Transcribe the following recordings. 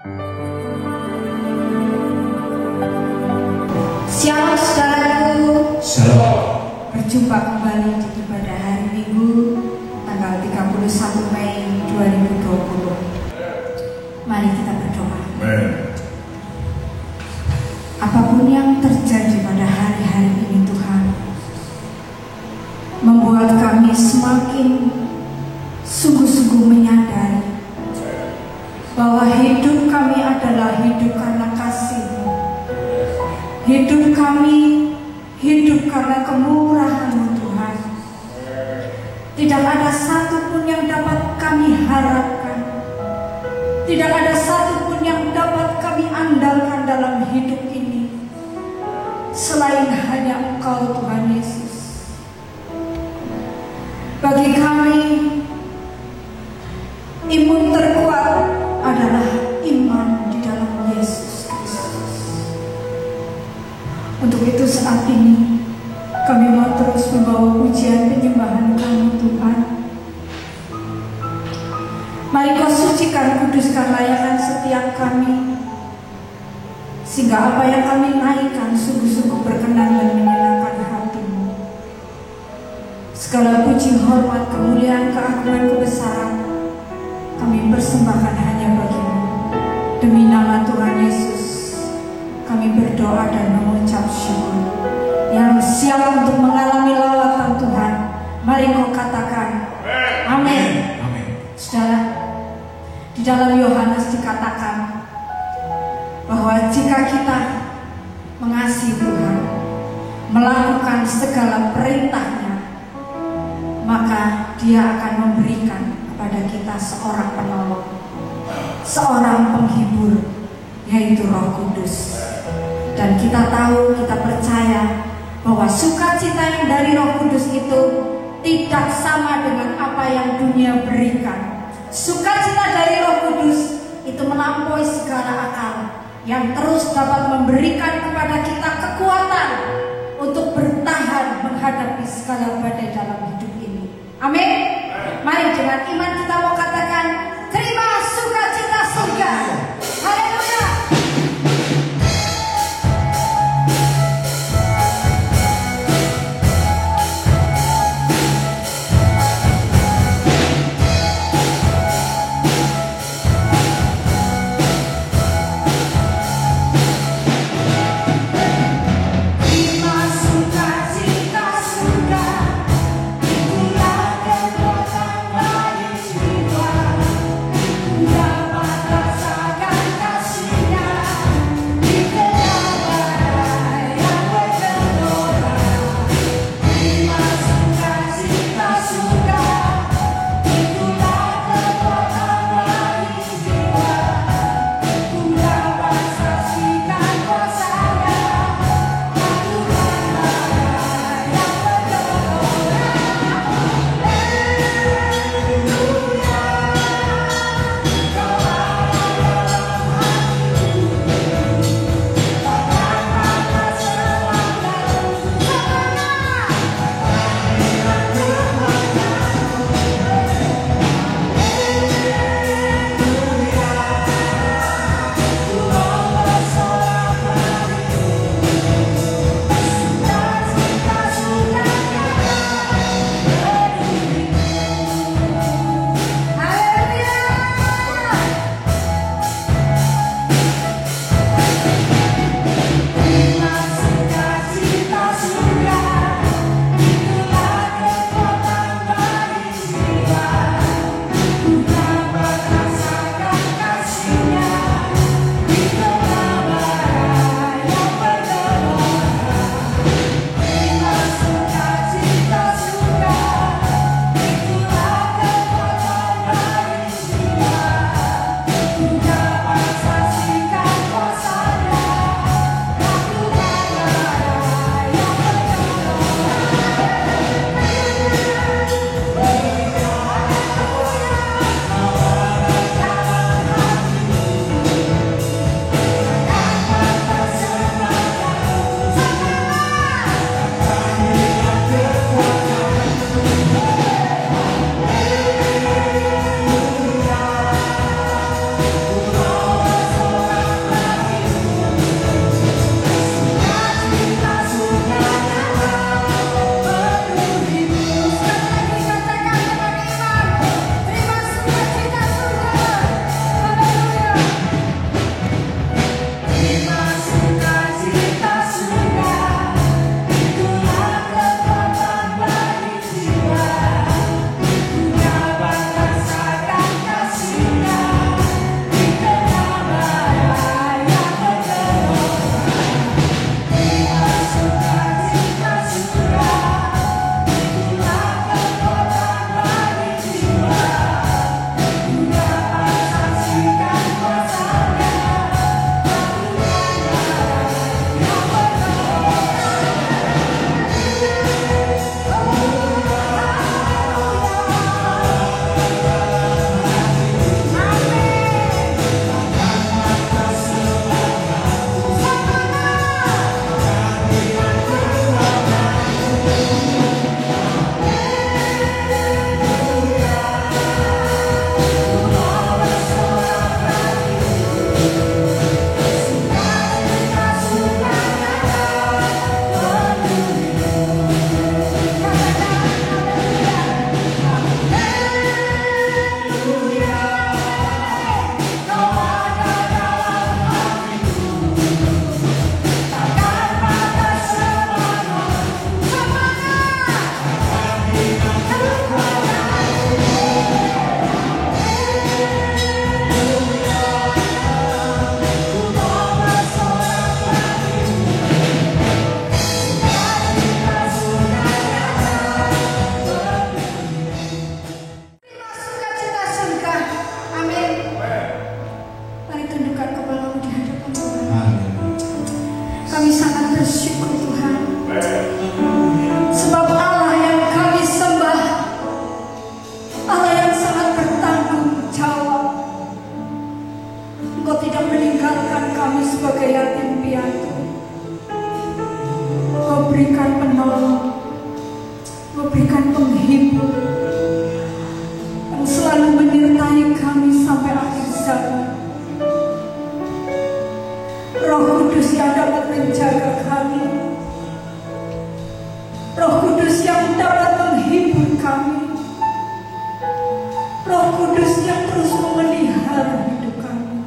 Shalom saudaraku. Shalom. Berjumpa kembali di ibadah hari Minggu tanggal 31 Mei 2020. Mari kita berdoa. Amen. Apapun yang terjadi pada hari-hari ini Tuhan, membuat kami semakin sungguh-sungguh menyadari bahwa hidup kami adalah hidup karena kasih-Mu. Hidup kami hidup karena kemurahan-Mu Tuhan. Tidak ada satupun yang dapat kami harapkan, tidak ada satupun yang dapat kami andalkan dalam hidup ini selain hanya Engkau Tuhan Yesus. Bagi kami, imun terkuat adalah iman di dalam Yesus Kristus. Untuk itu saat ini kami mau terus membawa pujian penyembahan kami Tuhan. Mari Kau sucikan, kuduskan layanan setiap kami, sehingga apa yang kami naikkan sungguh-sungguh berkenan dan menyenangkan hati-Mu. Segala puji, hormat, kemuliaan, keagungan, kebesaran kami persembahkan hanya bagi-Mu. Demi nama Tuhan Yesus kami berdoa dan mengucap syukur. Yang siap untuk mengalami lawatan Tuhan, mari Kau katakan amin. Amin. Saudara, di dalam Yohanes dikatakan bahwa jika kita mengasihi Tuhan, melakukan segala perintah-Nya, maka Dia akan memberikan kepada kita seorang penolong, seorang penghibur, yaitu Roh Kudus. Dan kita tahu, kita percaya bahwa sukacita yang dari Roh Kudus itu tidak sama dengan apa yang dunia berikan. Sukacita dari Roh Kudus itu melampaui segala akal, yang terus dapat memberikan kepada kita kekuatan untuk bertahan menghadapi segala badai dalam hidup ini. Amin. Mari dengan iman kita mau katakan, terima sukacita surga. Haleluya. Itulah kekuatan bagi jiwa. kami sebagai yatim piatu. Kau berikan penolong, Kau berikan penghibur yang selalu menyertai kami sampai akhir zaman. Roh Kudus yang dapat menjaga kami, Roh Kudus yang dapat menghibur kami, Roh Kudus yang terus memelihara hidup kami.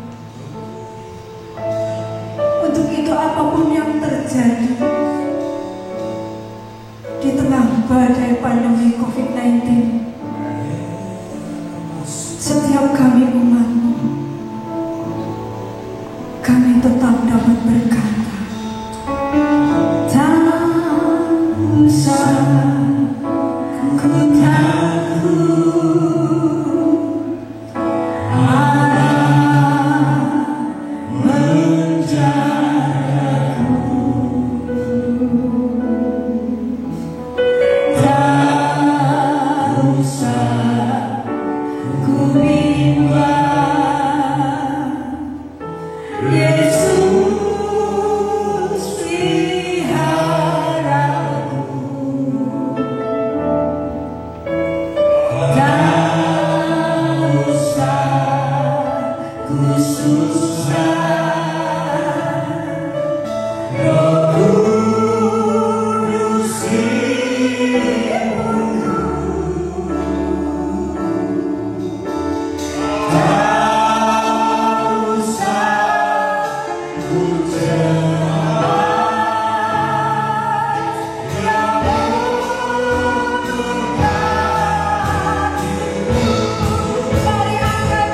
Untuk itu apapun yang terjadi di tengah badai pandemi COVID-19, setiap kami umat-Mu, kami tetap dapat berkata, tak usah ku takut, Allah menjagaku. Tak usah ku bimbang, Yesus peliharaku. Tak usah ku susah, Roh Kudus hiburku. Tak usah ku cemas, yang untuk hatimu. Mari angkat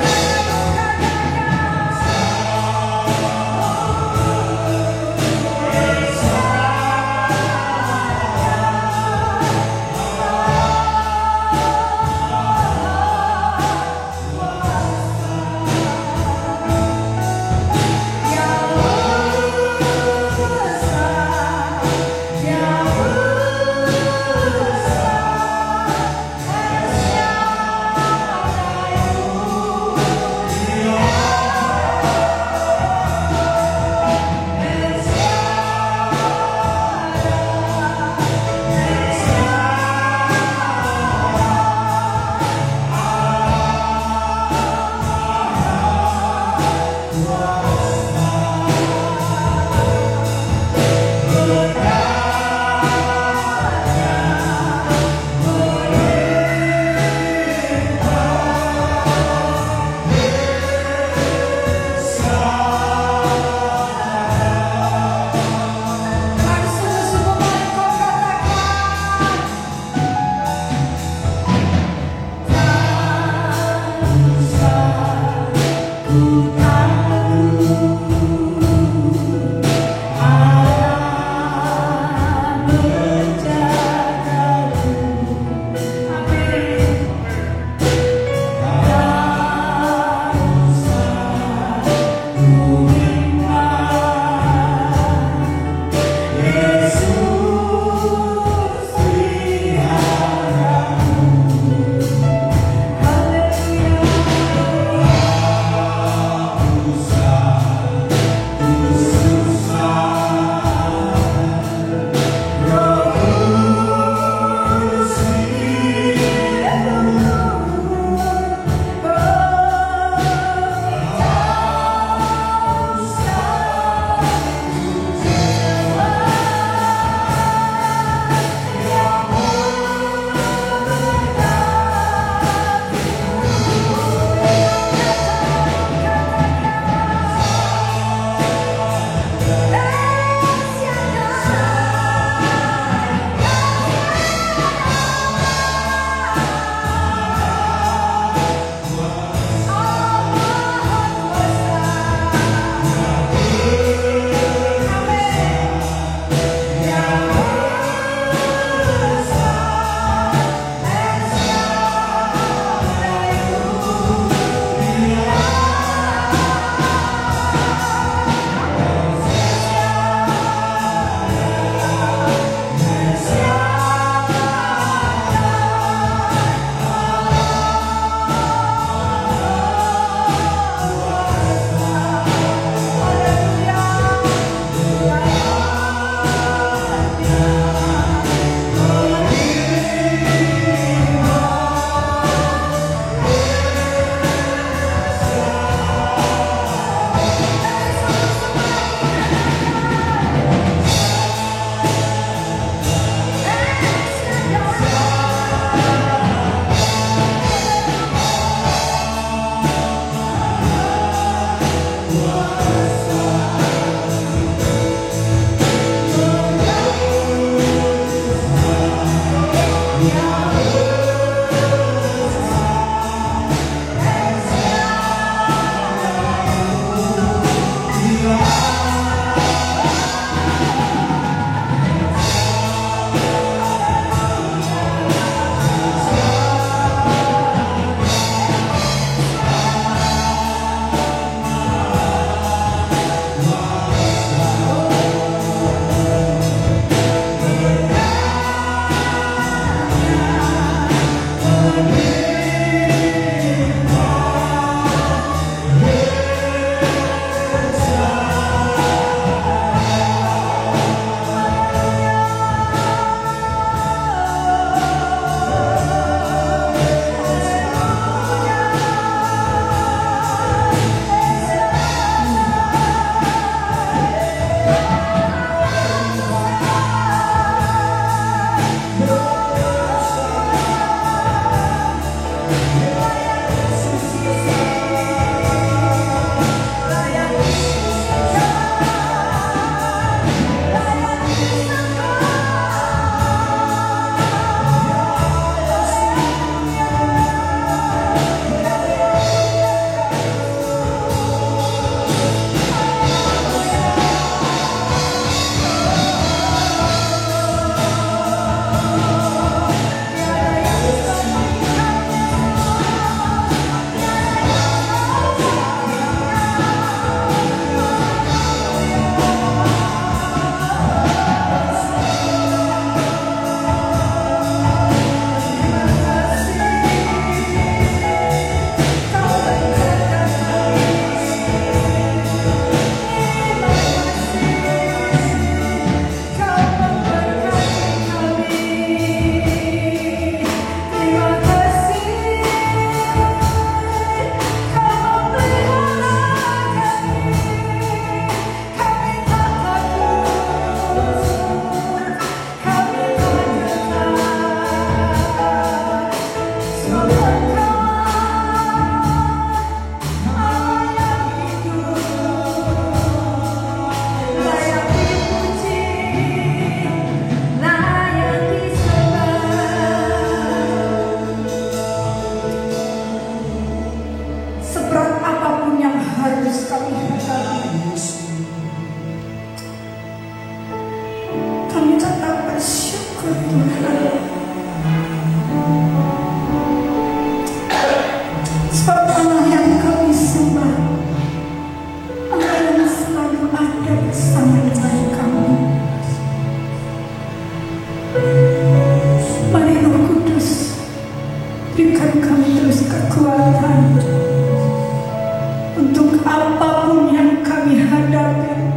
apapun yang kami hadapi,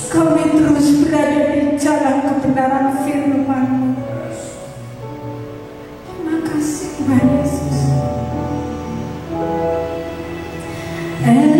kami terus berada di jalan kebenaran firman-Mu. Terima kasih Tuhan Yesus. El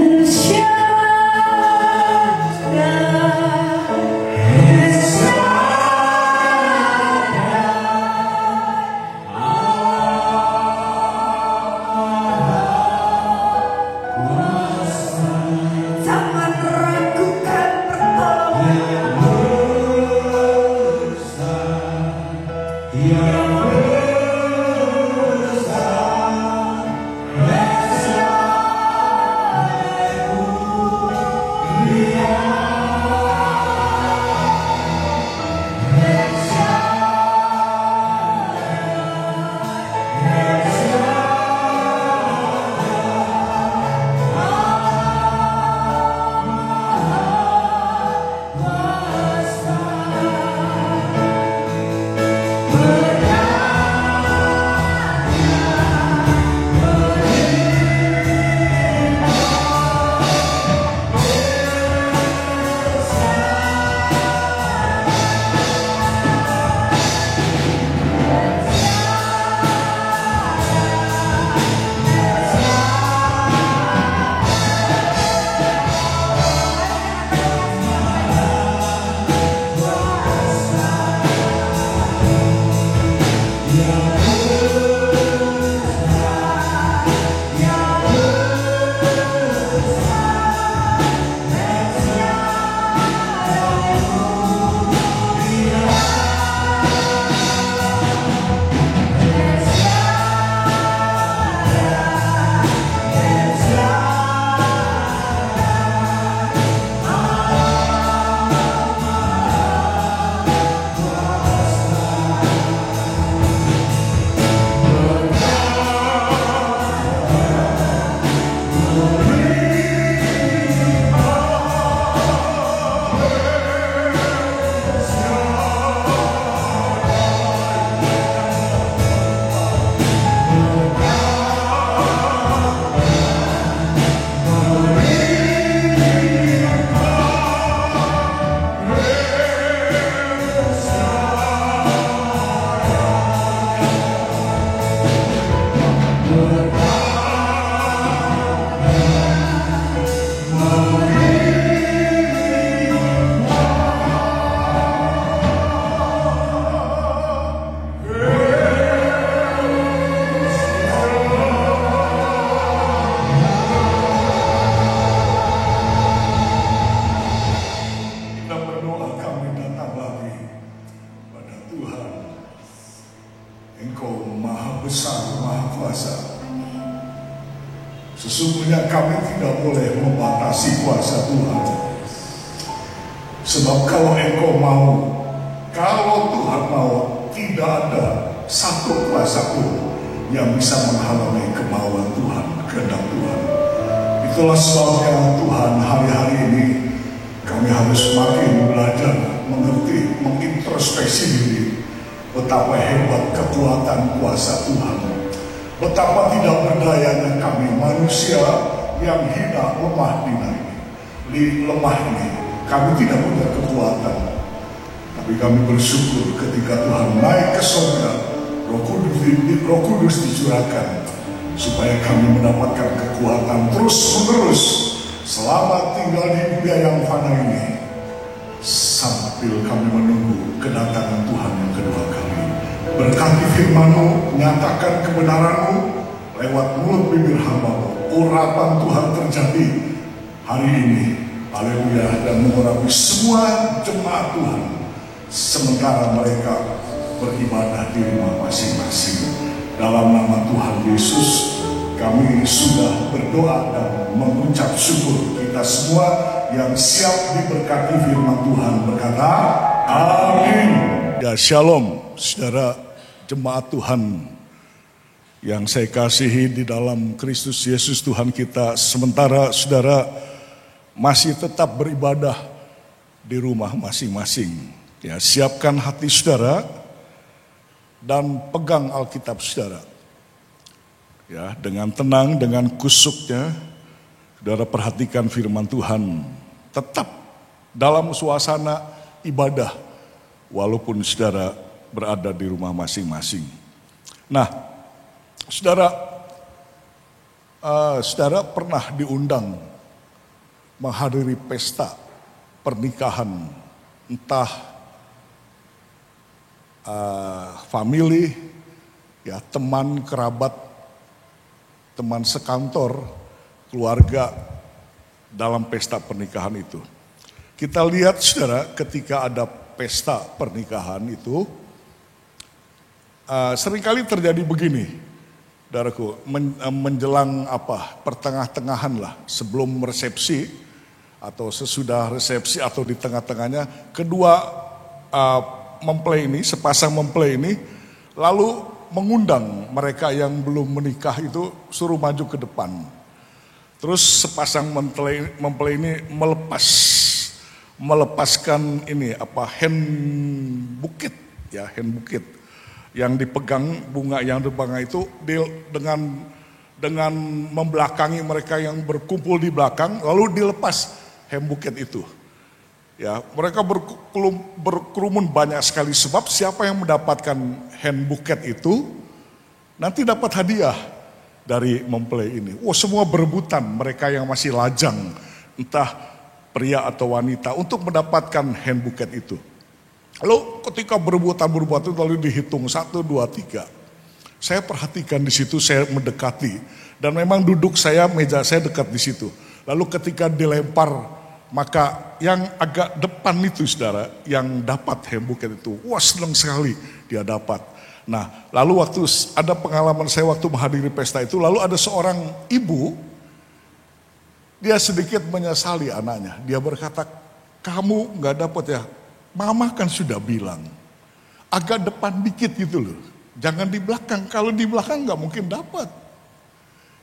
Sesungguhnya kami tidak boleh membatasi kuasa Tuhan. Sebab kalau Engkau mau, kalau Tuhan mau, tidak ada satu kuasa pun yang bisa menghalangi kemauan Tuhan, kehendak Tuhan. Itulah sebabnya Tuhan hari-hari ini kami harus makin belajar, mengerti, mengintrospeksi diri betapa hebat kekuatan kuasa Tuhan. Betapa tidak berdayanya kami manusia yang hina, lemah lemah ini. Kami tidak punya kekuatan. Tapi kami bersyukur ketika Tuhan naik ke surga, Roh Kudus dicurahkan supaya kami mendapatkan kekuatan terus-menerus selama tinggal di dunia yang fana ini, sambil kami menunggu kedatangan Tuhan yang kedua kali. Berkati firman-Mu, nyatakan kebenaran-Mu lewat mulut bibir hamba-Mu. Urapan Tuhan terjadi hari ini, haleluya, dan mengurapi semua jemaat Tuhan sementara mereka beribadah di rumah masing-masing. Dalam nama Tuhan Yesus kami sudah berdoa dan mengucap syukur. Kita semua yang siap diberkati firman Tuhan berkata amin. Ya, shalom saudara jemaat Tuhan yang saya kasihi di dalam Kristus Yesus Tuhan kita. Sementara saudara masih tetap beribadah di rumah masing-masing, ya, siapkan hati saudara dan pegang Alkitab saudara, ya, dengan tenang, dengan kusuknya Saudara perhatikan firman Tuhan, tetap dalam suasana ibadah, walaupun saudara berada di rumah masing-masing. Nah, saudara pernah diundang menghadiri pesta pernikahan, entah family, ya teman kerabat, teman sekantor, keluarga dalam pesta pernikahan itu. Kita lihat saudara, ketika ada pesta pernikahan itu, seringkali terjadi begini, saudaraku, menjelang pertengah-tengahan lah, sebelum resepsi atau sesudah resepsi atau di tengah-tengahnya, kedua mempelai ini, sepasang mempelai ini, lalu mengundang mereka yang belum menikah itu suruh maju ke depan. Terus sepasang mempelai ini melepaskan ini hand bukit, ya hand bukit yang dipegang, bunga yang dipegang itu dengan membelakangi mereka yang berkumpul di belakang, lalu dilepas hand bukit itu. Ya, mereka berkerumun banyak sekali, sebab siapa yang mendapatkan hand bukit itu nanti dapat hadiah dari mempelai ini. Semua berebutan, mereka yang masih lajang, entah pria atau wanita, untuk mendapatkan hand bukit itu. Lalu ketika berebutan itu lalu dihitung 1, 2, 3. Saya perhatikan di situ, saya mendekati, dan memang meja saya dekat di situ. Lalu ketika dilempar, maka yang agak depan itu saudara, yang dapat hand bukit itu, senang sekali dia dapat. Nah, lalu waktu ada pengalaman saya waktu menghadiri pesta itu, lalu ada seorang ibu, dia sedikit menyesali anaknya. Dia berkata, kamu gak dapat ya, mama kan sudah bilang, agak depan dikit gitu loh. Jangan di belakang, kalau di belakang gak mungkin dapat.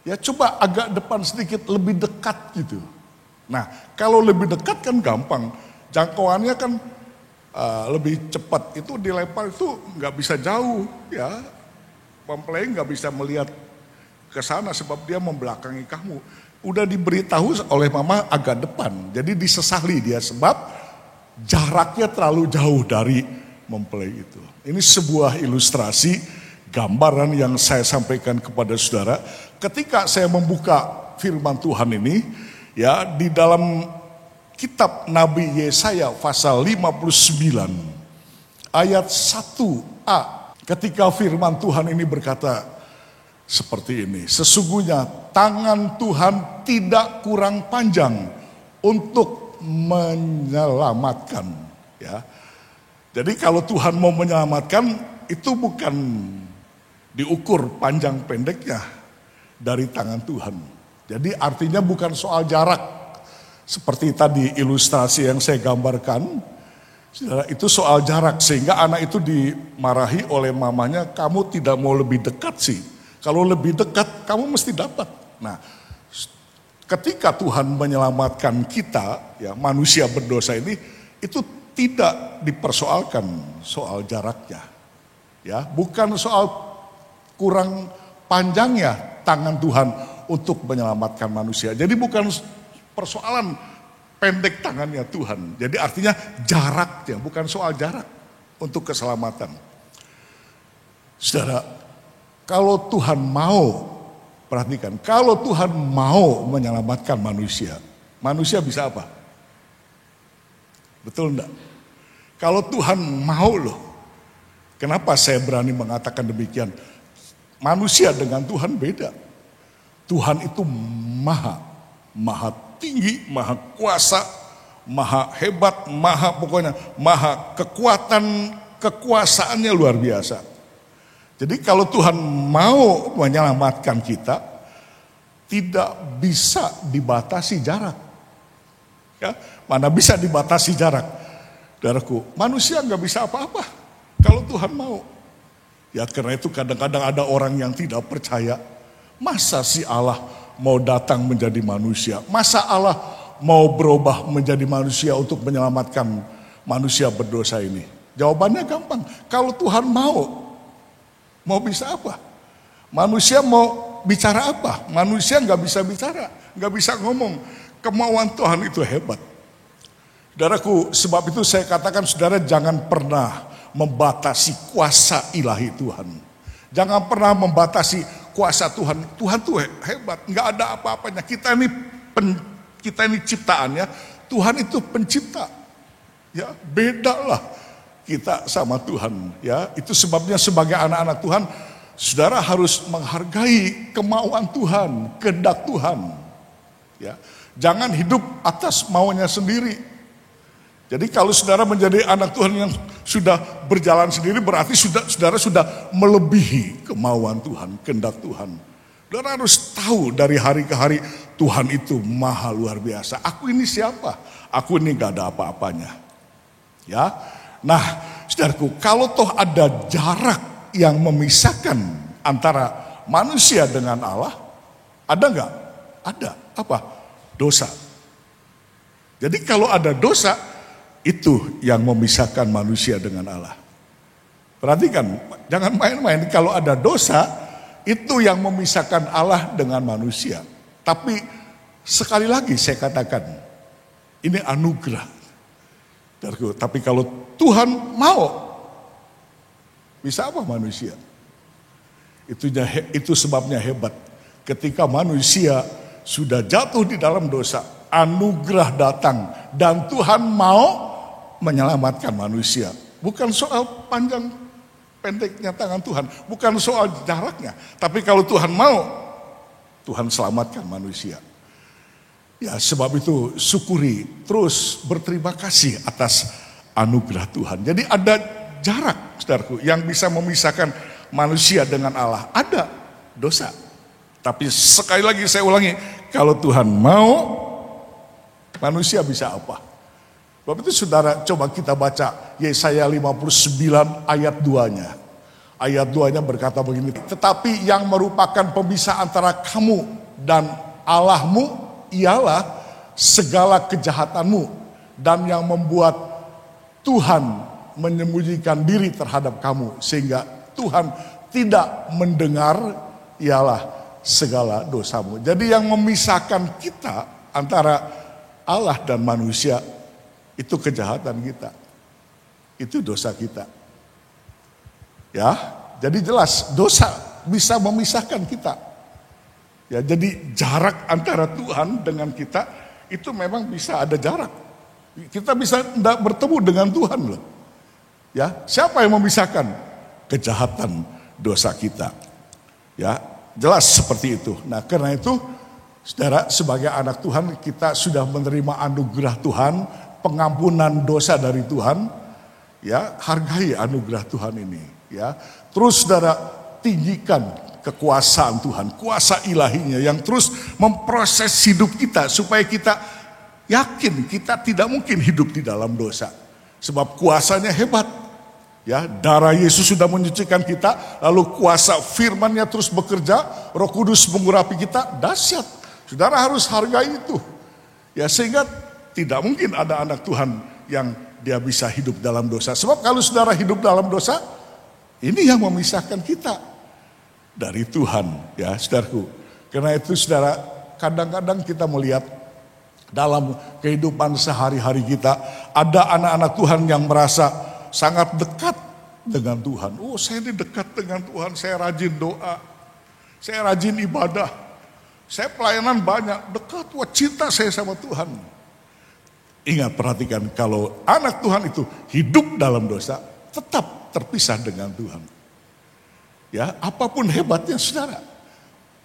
Ya coba agak depan sedikit, lebih dekat gitu. Nah, kalau lebih dekat kan gampang, jangkauannya kan lebih cepat, itu dilempar itu nggak bisa jauh, ya mempelai nggak bisa melihat ke sana sebab dia membelakangi kamu. Udah diberitahu oleh mama agak depan, jadi disesali dia sebab jaraknya terlalu jauh dari mempelai itu. Ini sebuah ilustrasi gambaran yang saya sampaikan kepada saudara ketika saya membuka firman Tuhan ini, ya di dalam Kitab Nabi Yesaya pasal 59 ayat 1a, ketika firman Tuhan ini berkata seperti ini, sesungguhnya tangan Tuhan tidak kurang panjang untuk menyelamatkan, ya. Jadi kalau Tuhan mau menyelamatkan itu bukan diukur panjang pendeknya dari tangan Tuhan. Jadi artinya bukan soal jarak. Seperti tadi ilustrasi yang saya gambarkan, itu soal jarak, sehingga anak itu dimarahi oleh mamanya, kamu tidak mau lebih dekat sih, kalau lebih dekat kamu mesti dapat. Nah, ketika Tuhan menyelamatkan kita, ya manusia berdosa ini, itu tidak dipersoalkan soal jaraknya, ya bukan soal kurang panjangnya tangan Tuhan untuk menyelamatkan manusia. Jadi bukan persoalan pendek tangannya Tuhan. Jadi artinya jaraknya, bukan soal jarak untuk keselamatan. Saudara, kalau Tuhan mau, perhatikan, kalau Tuhan mau menyelamatkan manusia, manusia bisa apa? Betul enggak? Kalau Tuhan mau loh, kenapa saya berani mengatakan demikian? Manusia dengan Tuhan beda. Tuhan itu maha tinggi, maha kuasa, maha hebat, maha kekuasaannya luar biasa. Jadi kalau Tuhan mau menyelamatkan kita, tidak bisa dibatasi jarak. Ya, mana bisa dibatasi jarak? Saudaraku, manusia nggak bisa apa-apa kalau Tuhan mau. Ya karena itu kadang-kadang ada orang yang tidak percaya, masa sih Allah mau datang menjadi manusia? Masa Allah mau berubah menjadi manusia untuk menyelamatkan manusia berdosa ini? Jawabannya gampang. Kalau Tuhan mau bisa apa? Manusia mau bicara apa? Manusia nggak bisa bicara. nggak bisa ngomong. Kemauan Tuhan itu hebat. Saudaraku, sebab itu saya katakan saudara jangan pernah membatasi kuasa ilahi Tuhan. Jangan pernah membatasi kuasa Tuhan. Tuhan tuh hebat, nggak ada apa-apanya. Kita ini ciptaan ya. Tuhan itu pencipta. Ya, bedalah kita sama Tuhan. Ya, itu sebabnya sebagai anak-anak Tuhan, saudara harus menghargai kemauan Tuhan, kehendak Tuhan. Ya, jangan hidup atas maunya sendiri. Jadi kalau saudara menjadi anak Tuhan yang sudah berjalan sendiri, berarti saudara sudah melebihi kemauan Tuhan, kehendak Tuhan. Saudara harus tahu dari hari ke hari, Tuhan itu maha luar biasa. Aku ini siapa? Aku ini gak ada apa-apanya. Ya, nah saudaraku, kalau toh ada jarak yang memisahkan antara manusia dengan Allah, ada gak? Ada. Apa? Dosa. Jadi kalau ada dosa, itu yang memisahkan manusia dengan Allah. Perhatikan, jangan main-main. Kalau ada dosa, itu yang memisahkan Allah dengan manusia. Tapi sekali lagi saya katakan, ini anugerah. Tapi kalau Tuhan mau, bisa apa manusia? Itu sebabnya hebat. Ketika manusia sudah jatuh di dalam dosa, anugerah datang dan Tuhan mau menyelamatkan manusia. Bukan soal panjang pendeknya tangan Tuhan, bukan soal jaraknya, tapi kalau Tuhan mau, Tuhan selamatkan manusia. Ya, sebab itu syukuri, terus berterima kasih atas anugerah Tuhan. Jadi ada jarak, saudaraku, yang bisa memisahkan manusia dengan Allah. Ada dosa. Tapi sekali lagi saya ulangi, kalau Tuhan mau, manusia bisa apa? Sebab itu saudara coba kita baca Yesaya 59 ayat 2-nya. Ayat 2-nya berkata begini, tetapi yang merupakan pemisah antara kamu dan Allahmu ialah segala kejahatanmu, dan yang membuat Tuhan menyembunyikan diri terhadap kamu sehingga Tuhan tidak mendengar ialah segala dosamu. Jadi yang memisahkan kita antara Allah dan manusia itu kejahatan kita. Itu dosa kita. Ya, jadi jelas dosa bisa memisahkan kita. Ya, jadi jarak antara Tuhan dengan kita itu memang bisa ada jarak. Kita bisa tidak bertemu dengan Tuhan loh. Ya, siapa yang memisahkan? Kejahatan dosa kita. Ya, jelas seperti itu. Nah, karena itu saudara, sebagai anak Tuhan kita sudah menerima anugerah Tuhan, pengampunan dosa dari Tuhan, ya, hargai anugerah Tuhan ini, ya. Terus saudara tinggikan kekuasaan Tuhan, kuasa ilahinya yang terus memproses hidup kita supaya kita yakin kita tidak mungkin hidup di dalam dosa. Sebab kuasanya hebat. Ya, darah Yesus sudah menyucikan kita, lalu kuasa firman-Nya terus bekerja, Roh Kudus mengurapi kita, dahsyat. Saudara harus hargai itu. Ya, sehingga tidak mungkin ada anak Tuhan yang dia bisa hidup dalam dosa. Sebab kalau saudara hidup dalam dosa, ini yang memisahkan kita dari Tuhan, ya saudaraku. Karena itu saudara, kadang-kadang kita melihat dalam kehidupan sehari-hari kita, ada anak-anak Tuhan yang merasa sangat dekat dengan Tuhan. Oh, saya ini dekat dengan Tuhan, saya rajin doa, saya rajin ibadah, saya pelayanan banyak, dekat, wah cinta saya sama Tuhan. Ingat, perhatikan, kalau anak Tuhan itu hidup dalam dosa, tetap terpisah dengan Tuhan. Ya, apapun hebatnya saudara,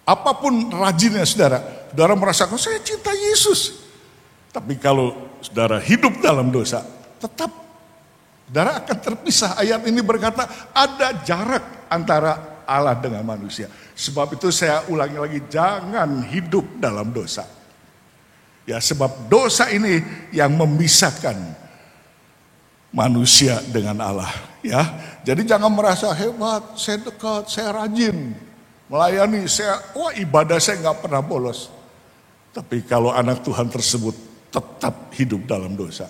apapun rajinnya saudara, saudara merasakan saya cinta Yesus. Tapi kalau saudara hidup dalam dosa, tetap saudara akan terpisah. Ayat ini berkata ada jarak antara Allah dengan manusia. Sebab itu saya ulangi lagi, jangan hidup dalam dosa. Ya, sebab dosa ini yang memisahkan manusia dengan Allah. Ya, jadi jangan merasa hebat, saya dekat, saya rajin melayani, wah ibadah saya nggak pernah bolos. Tapi kalau anak Tuhan tersebut tetap hidup dalam dosa,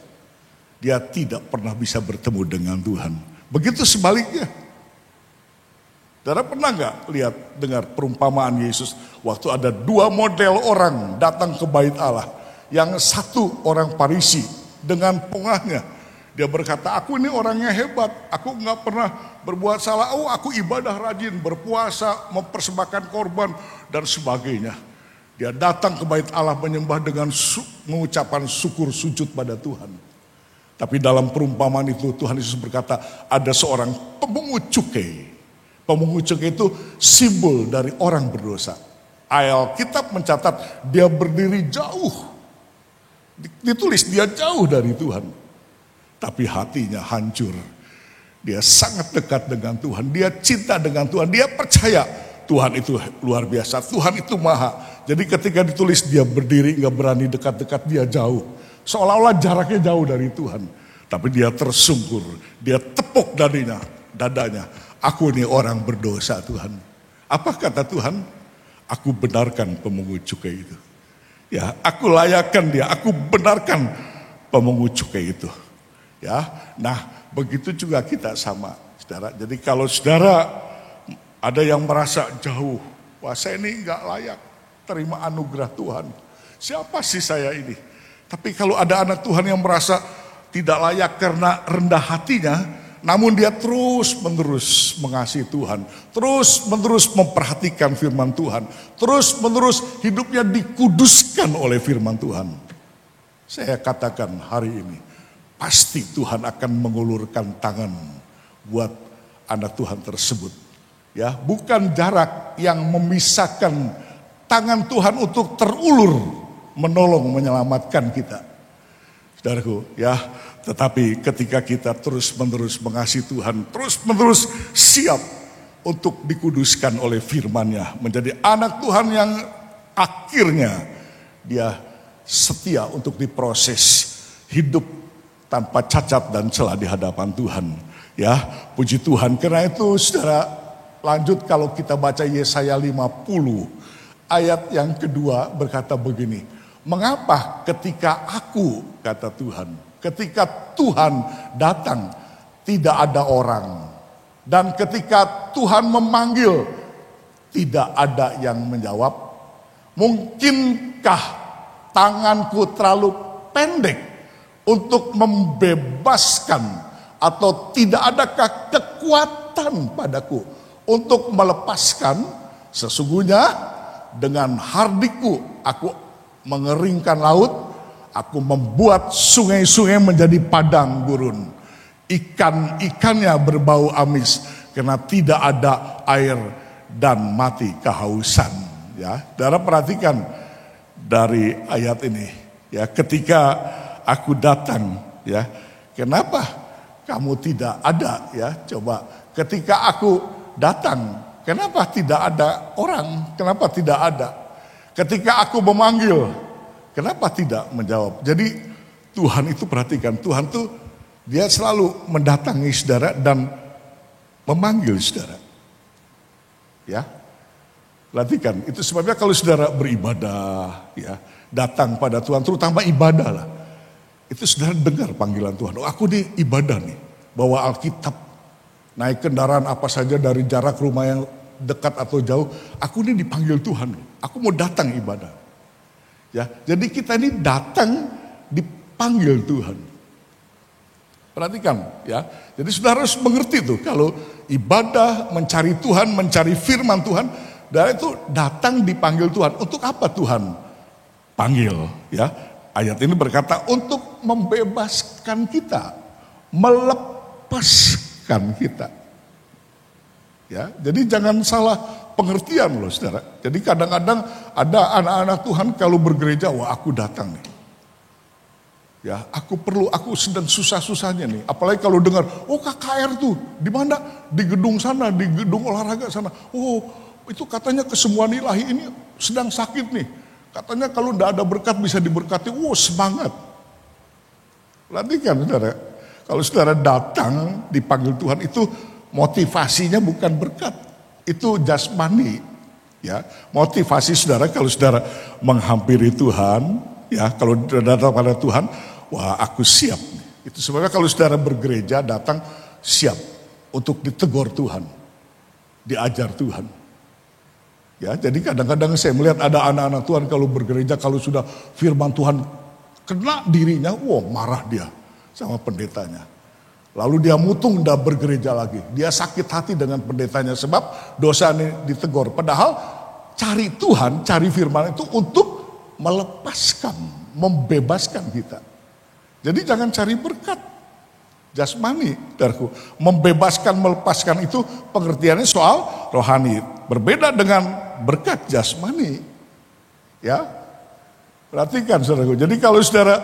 dia tidak pernah bisa bertemu dengan Tuhan. Begitu sebaliknya. Saudara pernah nggak lihat dengar perumpamaan Yesus waktu ada dua model orang datang ke bait Allah. Yang satu orang Farisi dengan pongahnya. Dia berkata, aku ini orangnya hebat, aku nggak pernah berbuat salah, aku ibadah rajin, berpuasa, mempersembahkan korban dan sebagainya. Dia datang ke bait Allah menyembah dengan mengucapkan syukur sujud pada Tuhan. Tapi dalam perumpamaan itu Tuhan Yesus berkata, ada seorang pemungut cukai. Pemungut cukai itu simbol dari orang berdosa. Alkitab mencatat dia berdiri jauh. Ditulis dia jauh dari Tuhan. Tapi hatinya hancur. Dia sangat dekat dengan Tuhan. Dia cinta dengan Tuhan. Dia percaya Tuhan itu luar biasa. Tuhan itu maha. Jadi ketika ditulis dia berdiri gak berani dekat-dekat, dia jauh. Seolah-olah jaraknya jauh dari Tuhan. Tapi dia tersungkur. Dia tepuk dadanya. Aku ini orang berdosa Tuhan. Apa kata Tuhan? Aku benarkan pemungut cukai itu. Ya, aku layakkan dia, aku benarkan pemungut cukai itu. Ya, nah begitu juga kita sama, saudara. Jadi kalau saudara ada yang merasa jauh, wah saya ini nggak layak terima anugerah Tuhan. Siapa sih saya ini? Tapi kalau ada anak Tuhan yang merasa tidak layak karena rendah hatinya, namun dia terus menerus mengasihi Tuhan, terus menerus memperhatikan firman Tuhan, terus menerus hidupnya dikuduskan oleh firman Tuhan. Saya katakan hari ini, pasti Tuhan akan mengulurkan tangan buat anak Tuhan tersebut. Ya, bukan jarak yang memisahkan tangan Tuhan untuk terulur menolong menyelamatkan kita. Saudaraku, ya, tetapi ketika kita terus-menerus mengasihi Tuhan, terus-menerus siap untuk dikuduskan oleh firman-Nya, menjadi anak Tuhan yang akhirnya dia setia untuk diproses hidup tanpa cacat dan celah di hadapan Tuhan. Ya, puji Tuhan. Karena itu saudara, lanjut kalau kita baca Yesaya 50 ayat yang kedua berkata begini, mengapa ketika aku, kata Tuhan, ketika Tuhan datang tidak ada orang, dan ketika Tuhan memanggil tidak ada yang menjawab? Mungkinkah tanganku terlalu pendek untuk membebaskan, atau tidak adakah kekuatan padaku untuk melepaskan? Sesungguhnya dengan hardiku aku mengeringkan laut, aku membuat sungai-sungai menjadi padang gurun. Ikan-ikannya berbau amis karena tidak ada air dan mati kehausan. Ya, saudara perhatikan dari ayat ini. Ya, ketika aku datang, ya, kenapa kamu tidak ada? Ya, coba. Ketika aku datang, kenapa tidak ada orang? Kenapa tidak ada? Ketika aku memanggil, kenapa tidak menjawab? Jadi Tuhan itu perhatikan, Tuhan tuh dia selalu mendatangi saudara dan memanggil saudara. Ya, perhatikan, itu sebabnya kalau saudara beribadah, ya, datang pada Tuhan, terutama ibadah lah, itu saudara dengar panggilan Tuhan. Oh, aku nih ibadah nih, bawa Alkitab, naik kendaraan apa saja dari jarak rumah yang dekat atau jauh, aku ini dipanggil Tuhan, aku mau datang ibadah. Ya, jadi kita ini datang dipanggil Tuhan. Perhatikan, ya. Jadi saudara harus mengerti tuh, kalau ibadah, mencari Tuhan, mencari firman Tuhan, dan itu datang dipanggil Tuhan. Untuk apa Tuhan panggil? Ya, ayat ini berkata untuk membebaskan kita, melepaskan kita. Ya, jadi jangan salah pengertian loh saudara. Jadi kadang-kadang ada anak-anak Tuhan kalau bergereja, wah aku datang nih. Ya, aku sedang susah-susahnya nih. Apalagi kalau dengar, oh KKR tuh, di mana? Di gedung sana, di gedung olahraga sana. Oh, itu katanya kesembuhan ilahi ini sedang sakit nih. Katanya kalau tidak ada berkat bisa diberkati. Oh, semangat. Perhatikan saudara, kalau saudara datang dipanggil Tuhan itu motivasinya bukan berkat, itu jasmani. Ya, motivasi saudara kalau saudara menghampiri Tuhan, ya, kalau datang pada Tuhan, wah aku siap. Itu sebabnya kalau saudara bergereja datang siap untuk ditegur Tuhan. diajar Tuhan. Ya, jadi kadang-kadang saya melihat ada anak-anak Tuhan kalau bergereja, kalau sudah firman Tuhan kena dirinya, wah marah dia sama pendetanya. Lalu dia mutung, tidak bergereja lagi. Dia sakit hati dengan pendetanya sebab dosa ini ditegur. Padahal cari Tuhan, cari firman itu untuk melepaskan, membebaskan kita. Jadi jangan cari berkat jasmani, saudaraku. Membebaskan, melepaskan itu pengertiannya soal rohani. Berbeda dengan berkat jasmani. Ya, perhatikan saudaraku. Jadi kalau saudara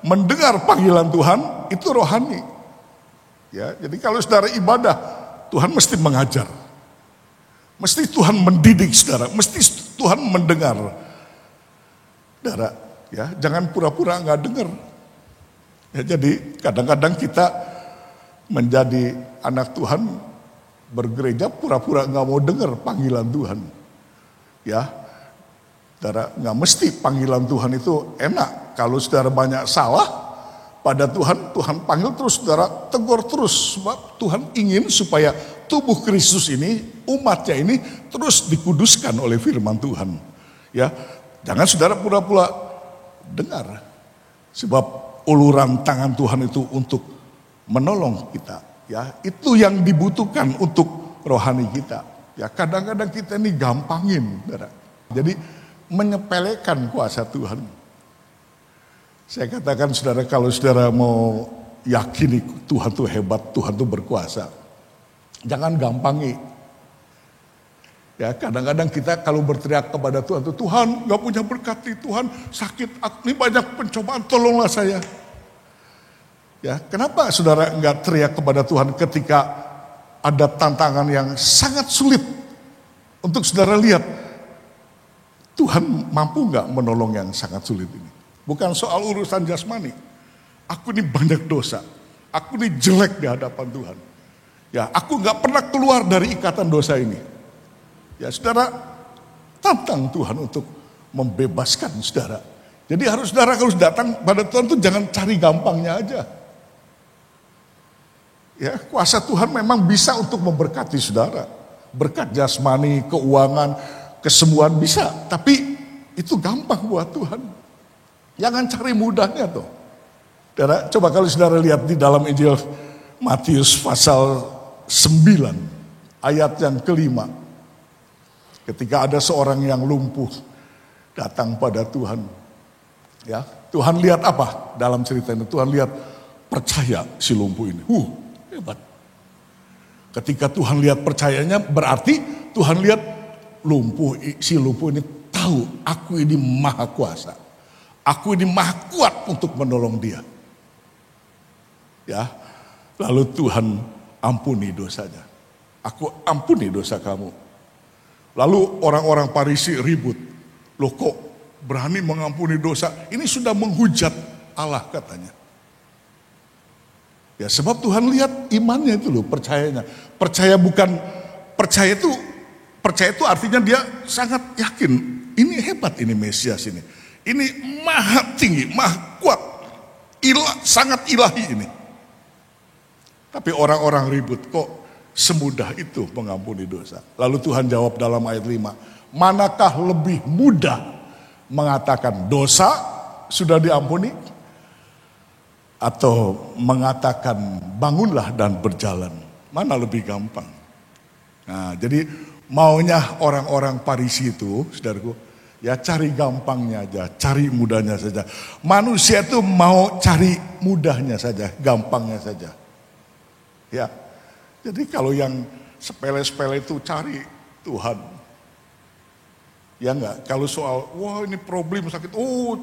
mendengar panggilan Tuhan, itu rohani. Ya, jadi kalau saudara ibadah, Tuhan mesti mengajar. Mesti Tuhan mendidik saudara, mesti Tuhan mendengar. Saudara, ya, jangan pura-pura nggak dengar. Ya, jadi kadang-kadang kita menjadi anak Tuhan, bergereja pura-pura nggak mau dengar panggilan Tuhan. Ya, saudara, nggak mesti panggilan Tuhan itu enak. Kalau saudara banyak salah pada Tuhan, Tuhan panggil terus, saudara tegur terus. Sebab Tuhan ingin supaya tubuh Kristus ini, umatnya ini terus dikuduskan oleh firman Tuhan. Ya, jangan saudara pura-pura dengar. Sebab uluran tangan Tuhan itu untuk menolong kita. Ya, itu yang dibutuhkan untuk rohani kita. Ya, kadang-kadang kita ini gampangin, saudara. Jadi menyepelekan kuasa Tuhan. Saya katakan saudara, kalau saudara mau yakini Tuhan itu hebat, Tuhan itu berkuasa, jangan gampangi. Ya, kadang-kadang kita kalau berteriak kepada Tuhan, Tuhan gak punya berkati, Tuhan sakit, ini banyak pencobaan, tolonglah saya. Ya, kenapa saudara gak teriak kepada Tuhan ketika ada tantangan yang sangat sulit? Untuk saudara lihat, Tuhan mampu gak menolong yang sangat sulit ini? Bukan soal urusan jasmani. Aku ini banyak dosa. Aku ini jelek di hadapan Tuhan. Ya, aku gak pernah keluar dari ikatan dosa ini. Ya, saudara, tantang Tuhan untuk membebaskan saudara. Jadi harus saudara kalau datang pada Tuhan itu jangan cari gampangnya aja. Ya, kuasa Tuhan memang bisa untuk memberkati saudara. Berkat jasmani, keuangan, kesembuhan bisa. Tapi itu gampang buat Tuhan. Jangan cari mudahnya tuh. Saudara, coba kalau saudara lihat di dalam Injil Matius pasal 9 ayat yang kelima. Ketika ada seorang yang lumpuh datang pada Tuhan. Ya, Tuhan lihat apa dalam cerita ini? Tuhan lihat percaya si lumpuh ini. Hebat. Ketika Tuhan lihat percayanya berarti Tuhan lihat si lumpuh ini tahu aku ini maha kuasa. Aku ini maha kuat untuk menolong dia. Ya, lalu Tuhan ampuni dosanya. Aku ampuni dosa kamu. Lalu orang-orang Farisi ribut. Loh kok berani mengampuni dosa? Ini sudah menghujat Allah katanya. Ya, sebab Tuhan lihat imannya itu loh, percayanya. Percaya itu artinya dia sangat yakin. Ini hebat ini Mesias ini. Ini maha tinggi, maha kuat, sangat ilahi ini. Tapi orang-orang ribut, kok semudah itu mengampuni dosa. Lalu Tuhan jawab dalam ayat 5, manakah lebih mudah mengatakan dosa sudah diampuni, atau mengatakan bangunlah dan berjalan? Mana lebih gampang? Nah, jadi maunya orang-orang Farisi itu, saudaraku, ya cari gampangnya aja, cari mudahnya saja. Manusia itu mau cari mudahnya saja, gampangnya saja. Ya, jadi kalau yang sepele-sepele itu cari Tuhan. Ya enggak, kalau soal, wah ini problem sakit,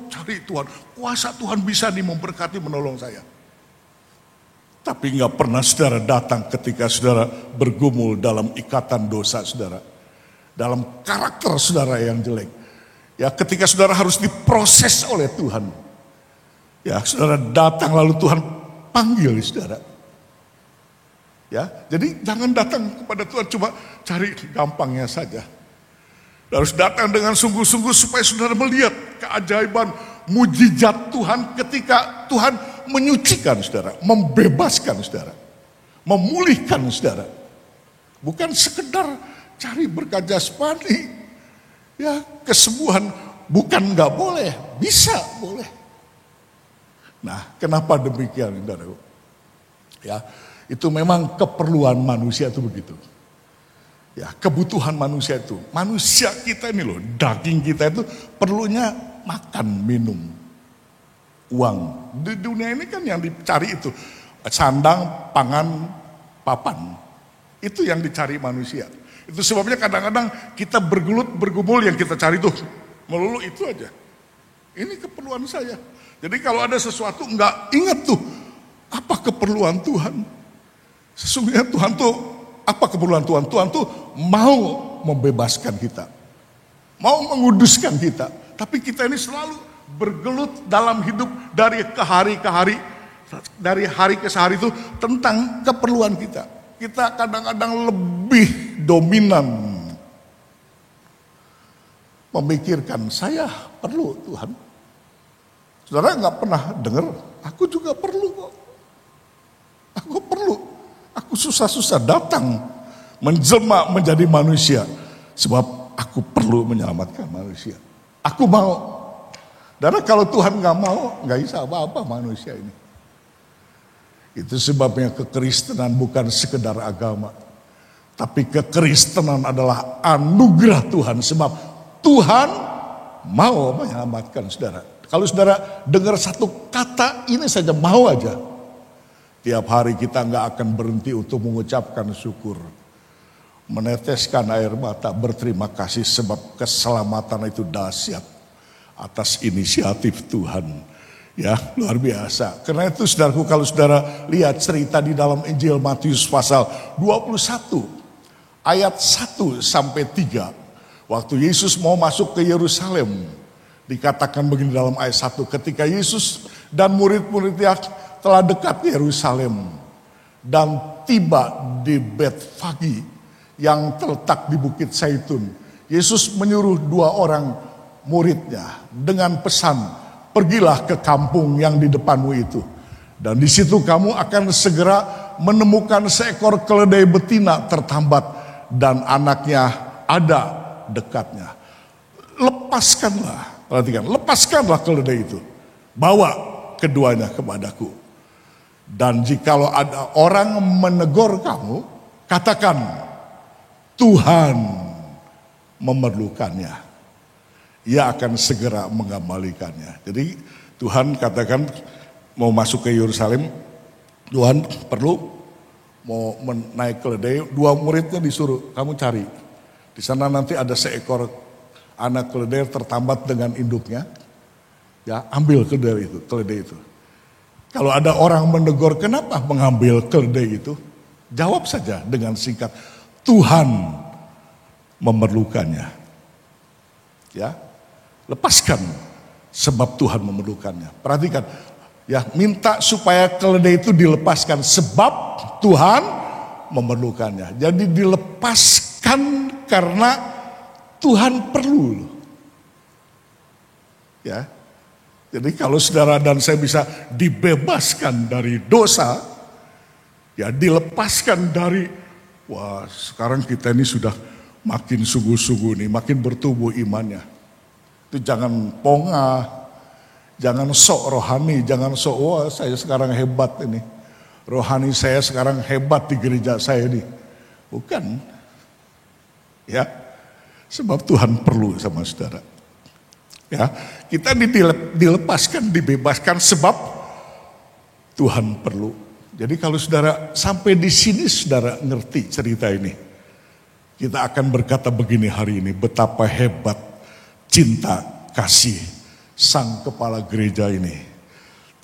cari Tuhan. Kuasa Tuhan bisa nih memberkati, menolong saya. Tapi enggak pernah saudara datang ketika saudara bergumul dalam ikatan dosa saudara. Dalam karakter saudara yang jelek. Ya, ketika saudara harus diproses oleh Tuhan. Ya, saudara datang lalu Tuhan panggil saudara. Ya, jadi jangan datang kepada Tuhan cuma cari gampangnya saja. Harus datang dengan sungguh-sungguh supaya saudara melihat keajaiban mujizat Tuhan ketika Tuhan menyucikan saudara, membebaskan saudara, memulihkan saudara. Bukan sekedar cari berkat jasmani. Ya, kesembuhan bukan nggak boleh, bisa boleh. Nah, kenapa demikian, saudaraku? Ya, itu memang keperluan manusia itu begitu. Ya, kebutuhan manusia itu. Manusia kita ini loh, daging kita itu perlunya makan, minum, uang. Di dunia ini kan yang dicari itu sandang, pangan, papan. Itu yang dicari manusia. Itu sebabnya kadang-kadang kita bergumul yang kita cari tuh melulu itu aja. Ini keperluan saya. Jadi kalau ada sesuatu enggak ingat tuh apa keperluan Tuhan. Sesungguhnya Tuhan tuh apa keperluan Tuhan? Tuhan tuh mau membebaskan kita. Mau menguduskan kita. Tapi kita ini selalu bergelut dalam hidup dari ke hari ke hari. Dari hari ke hari itu tentang keperluan kita. Kita kadang-kadang lebih dominan memikirkan saya perlu Tuhan. Saudara nggak pernah dengar, aku juga perlu kok. Aku perlu. Aku susah-susah datang menjelma menjadi manusia sebab aku perlu menyelamatkan manusia. Aku mau. Karena kalau Tuhan nggak mau, nggak bisa apa-apa manusia ini. Itu sebabnya kekristenan bukan sekedar agama, tapi kekristenan adalah anugerah Tuhan. Sebab Tuhan mau menyelamatkan saudara. Kalau saudara dengar satu kata ini saja mau aja. Tiap hari kita nggak akan berhenti untuk mengucapkan syukur. Meneteskan air mata berterima kasih sebab keselamatan itu dahsyat atas inisiatif Tuhan. Ya, luar biasa. Karena itu saudaraku, kalau saudara lihat cerita di dalam Injil Matius pasal 21 ayat 1 sampai 3. Waktu Yesus mau masuk ke Yerusalem, dikatakan begini dalam ayat 1, ketika Yesus dan murid-muridnya telah dekat Yerusalem dan tiba di Betfagi yang terletak di Bukit Zaitun, Yesus menyuruh 2 orang muridnya dengan pesan, pergilah ke kampung yang di depanmu itu, dan di situ kamu akan segera menemukan seekor keledai betina tertambat dan anaknya ada dekatnya. Lepaskanlah, perhatikan, lepaskanlah keledai itu, bawa keduanya kepadaku. Dan jikalau ada orang menegur kamu, katakan Tuhan memerlukannya. Ia akan segera mengembalikannya. Jadi Tuhan katakan mau masuk ke Yerusalem, Tuhan perlu mau naik keledai, 2 muridnya disuruh kamu cari. Di sana nanti ada seekor anak keledai tertambat dengan induknya. Ya, ambil keledai itu. Kalau ada orang menegur kenapa mengambil keledai itu, jawab saja dengan singkat, Tuhan memerlukannya. Ya, lepaskan sebab Tuhan memerlukannya. Perhatikan, ya, minta supaya keledai itu dilepaskan sebab Tuhan memerlukannya. Jadi dilepaskan karena Tuhan perlu. Ya. Jadi kalau saudara dan saya bisa dibebaskan dari dosa, ya dilepaskan dari, wah sekarang kita ini sudah makin sungguh-sungguh nih, makin bertumbuh imannya. Itu jangan pongah, jangan sok rohani, jangan sok, wah saya sekarang hebat ini. Rohani saya sekarang hebat di gereja saya ini. Bukan. Ya, sebab Tuhan perlu sama saudara. Ya, kita dilepaskan, dibebaskan sebab Tuhan perlu. Jadi kalau saudara sampai di sini saudara ngerti cerita ini, kita akan berkata begini hari ini, betapa hebat cinta kasih sang kepala gereja ini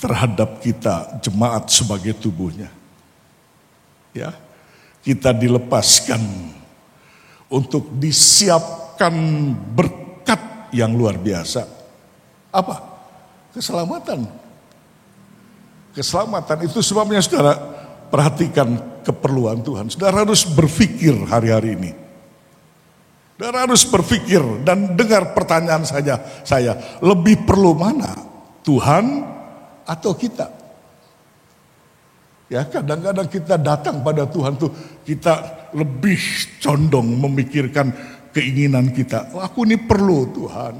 terhadap kita jemaat sebagai tubuhnya. Ya, kita dilepaskan untuk disiapkan berkat yang luar biasa. Apa? Keselamatan. Keselamatan itu sebabnya saudara perhatikan keperluan Tuhan. Saudara harus berpikir hari-hari ini. Saudara harus berpikir dan dengar pertanyaan saya, lebih perlu mana? Tuhan atau kita? Ya, kadang-kadang kita datang pada Tuhan tuh kita lebih condong memikirkan keinginan kita. Oh, aku ini perlu Tuhan.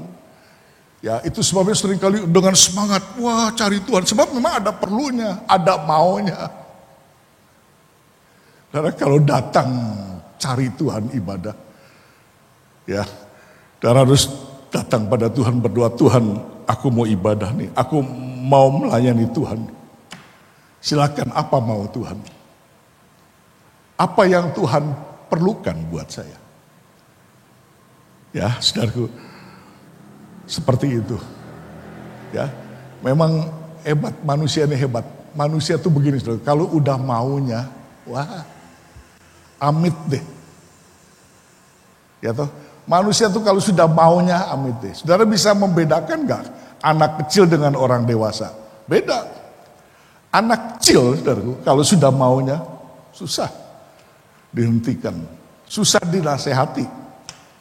Ya, itu sebabnya seringkali dengan semangat, wah cari Tuhan. Sebab memang ada perlunya, ada maunya. Karena kalau datang cari Tuhan ibadah, ya, dan harus datang pada Tuhan berdoa, Tuhan aku mau ibadah nih, aku mau melayani Tuhan. Silakan, apa mau Tuhan? Apa yang Tuhan perlukan buat saya? Ya, saudaraku, seperti itu. Ya, memang hebat, manusia ini hebat. Manusia tuh begini, saudara, kalau udah maunya, wah, amit deh. Ya toh, manusia tuh kalau sudah maunya amit deh. Saudara bisa membedakan nggak anak kecil dengan orang dewasa? Beda. Anak kecil, saudaraku, kalau sudah maunya, susah dihentikan, susah dinasehati.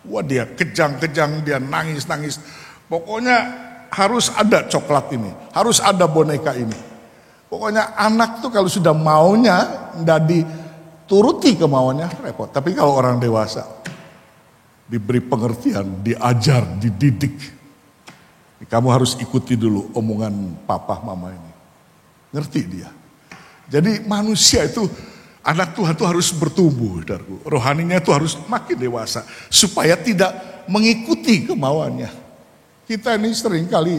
Wah, dia kejang-kejang, dia nangis-nangis. Pokoknya harus ada coklat ini, harus ada boneka ini. Pokoknya anak tuh kalau sudah maunya, nggak dituruti kemauannya, repot. Tapi kalau orang dewasa, diberi pengertian, diajar, dididik. Kamu harus ikuti dulu omongan papa mama ini. Ngerti dia. Jadi manusia itu, anak Tuhan itu harus bertumbuh, saudaraku. Rohaninya itu harus makin dewasa supaya tidak mengikuti kemauannya. Kita ini seringkali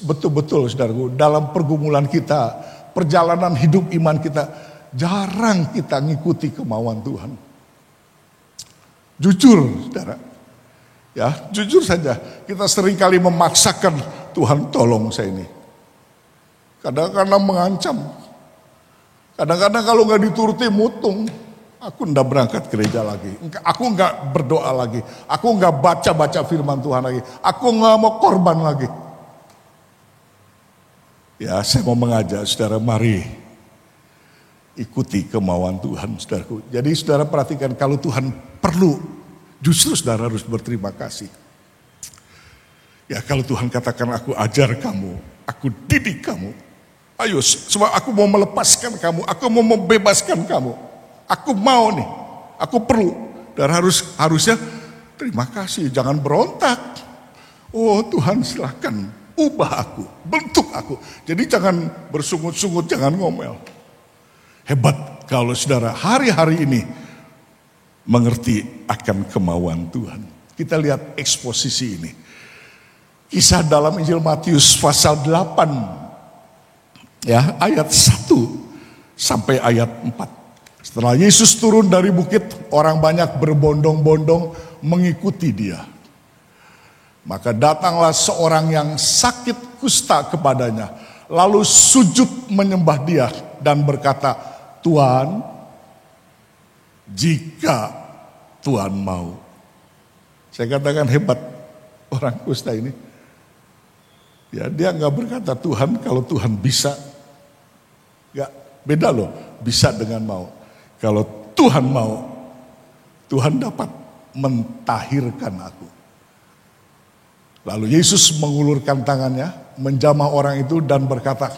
betul-betul, saudaraku, dalam pergumulan kita, perjalanan hidup iman kita, jarang kita ngikuti kemauan Tuhan. Jujur, saudara. Ya, jujur saja, kita seringkali memaksakan, Tuhan tolong saya ini. Kadang-kadang mengancam. Kadang-kadang kalau nggak dituruti mutung, aku nggak berangkat gereja lagi. Aku nggak berdoa lagi. Aku nggak baca-baca firman Tuhan lagi. Aku nggak mau korban lagi. Ya, saya mau mengajak saudara, mari ikuti kemauan Tuhan, saudaraku. Jadi saudara perhatikan, kalau Tuhan perlu, justru saudara harus berterima kasih. Ya, kalau Tuhan katakan, aku ajar kamu, aku didik kamu. Ayo, sebab aku mau melepaskan kamu, aku mau membebaskan kamu. Aku mau nih, aku perlu. Dan harusnya terima kasih, jangan berontak. Oh Tuhan, silakan ubah aku, bentuk aku. Jadi jangan bersungut-sungut, jangan ngomel. Hebat kalau saudara hari-hari ini mengerti akan kemauan Tuhan. Kita lihat eksposisi ini. Kisah dalam Injil Matius pasal 8. Ya, ayat 1 sampai ayat 4. Setelah Yesus turun dari bukit, orang banyak berbondong-bondong mengikuti dia. Maka datanglah seorang yang sakit kusta kepadanya, lalu sujud menyembah dia dan berkata, Tuhan, jika Tuhan mau. Saya katakan hebat orang kusta ini. Ya, dia nggak berkata Tuhan kalau Tuhan bisa. Nggak, beda loh, bisa dengan mau. Kalau Tuhan mau, Tuhan dapat mentahirkan aku. Lalu Yesus mengulurkan tangannya, menjamah orang itu dan berkata,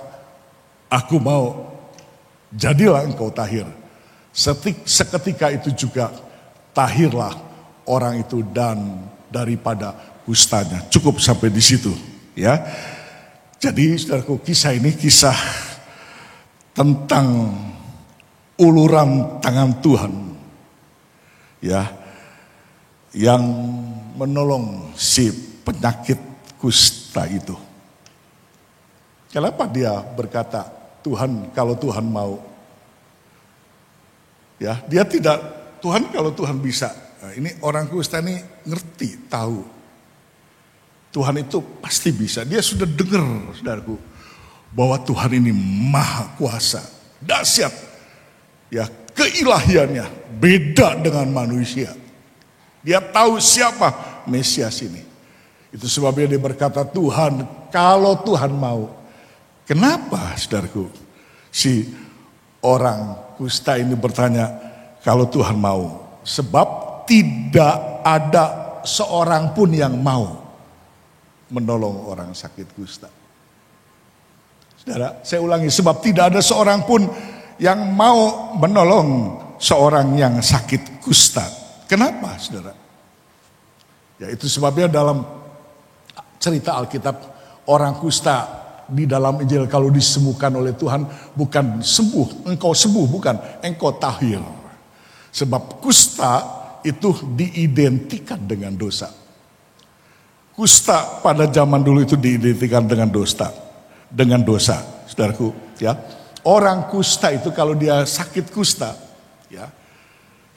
aku mau, jadilah engkau tahir. Seketika itu juga tahirlah orang itu dan daripada kustanya. Cukup sampai di situ. Ya, jadi saudaraku, kisah ini kisah tentang uluran tangan Tuhan, ya, yang menolong si penyakit kusta itu. Kenapa dia berkata, Tuhan kalau Tuhan mau? Ya, dia tidak, Tuhan kalau Tuhan bisa. Nah, ini orang kusta ini ngerti, tahu. Tuhan itu pasti bisa. Dia sudah dengar, saudaraku, bahwa Tuhan ini maha kuasa, dahsyat. Ya, keilahiannya beda dengan manusia. Dia tahu siapa Mesias ini. Itu sebabnya dia berkata, Tuhan, kalau Tuhan mau. Kenapa, saudaraku, si orang kusta ini bertanya, kalau Tuhan mau? Sebab tidak ada seorang pun yang mau menolong orang sakit kusta. Saudara, saya ulangi, sebab tidak ada seorang pun yang mau menolong seorang yang sakit kusta. Kenapa, saudara? Ya, itu sebabnya dalam cerita Alkitab, orang kusta di dalam Injil kalau disembuhkan oleh Tuhan bukan sembuh, engkau sembuh, bukan, engkau tahir. Sebab kusta itu diidentikan dengan dosa. Kusta pada zaman dulu itu diidentikan dengan dosa. Dengan dosa, saudaraku, ya. Orang kusta itu kalau dia sakit kusta, ya.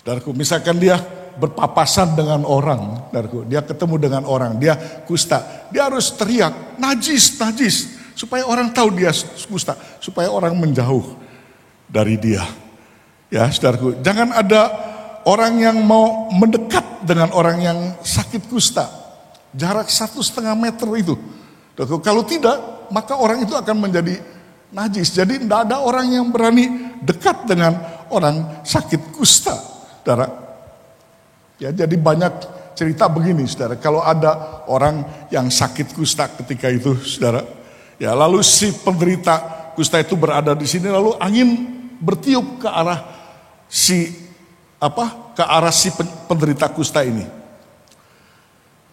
Saudaraku, misalkan dia berpapasan dengan orang, saudaraku, dia ketemu dengan orang, dia kusta, dia harus teriak, najis, najis, supaya orang tahu dia kusta, supaya orang menjauh dari dia. Ya, saudaraku, jangan ada orang yang mau mendekat dengan orang yang sakit kusta. Jarak 1,5 meter itu. Kalau tidak, maka orang itu akan menjadi najis. Jadi tidak ada orang yang berani dekat dengan orang sakit kusta, saudara. Ya, jadi banyak cerita begini, saudara. Kalau ada orang yang sakit kusta ketika itu, saudara, ya, lalu si penderita kusta itu berada di sini, lalu angin bertiup ke arah si penderita kusta ini.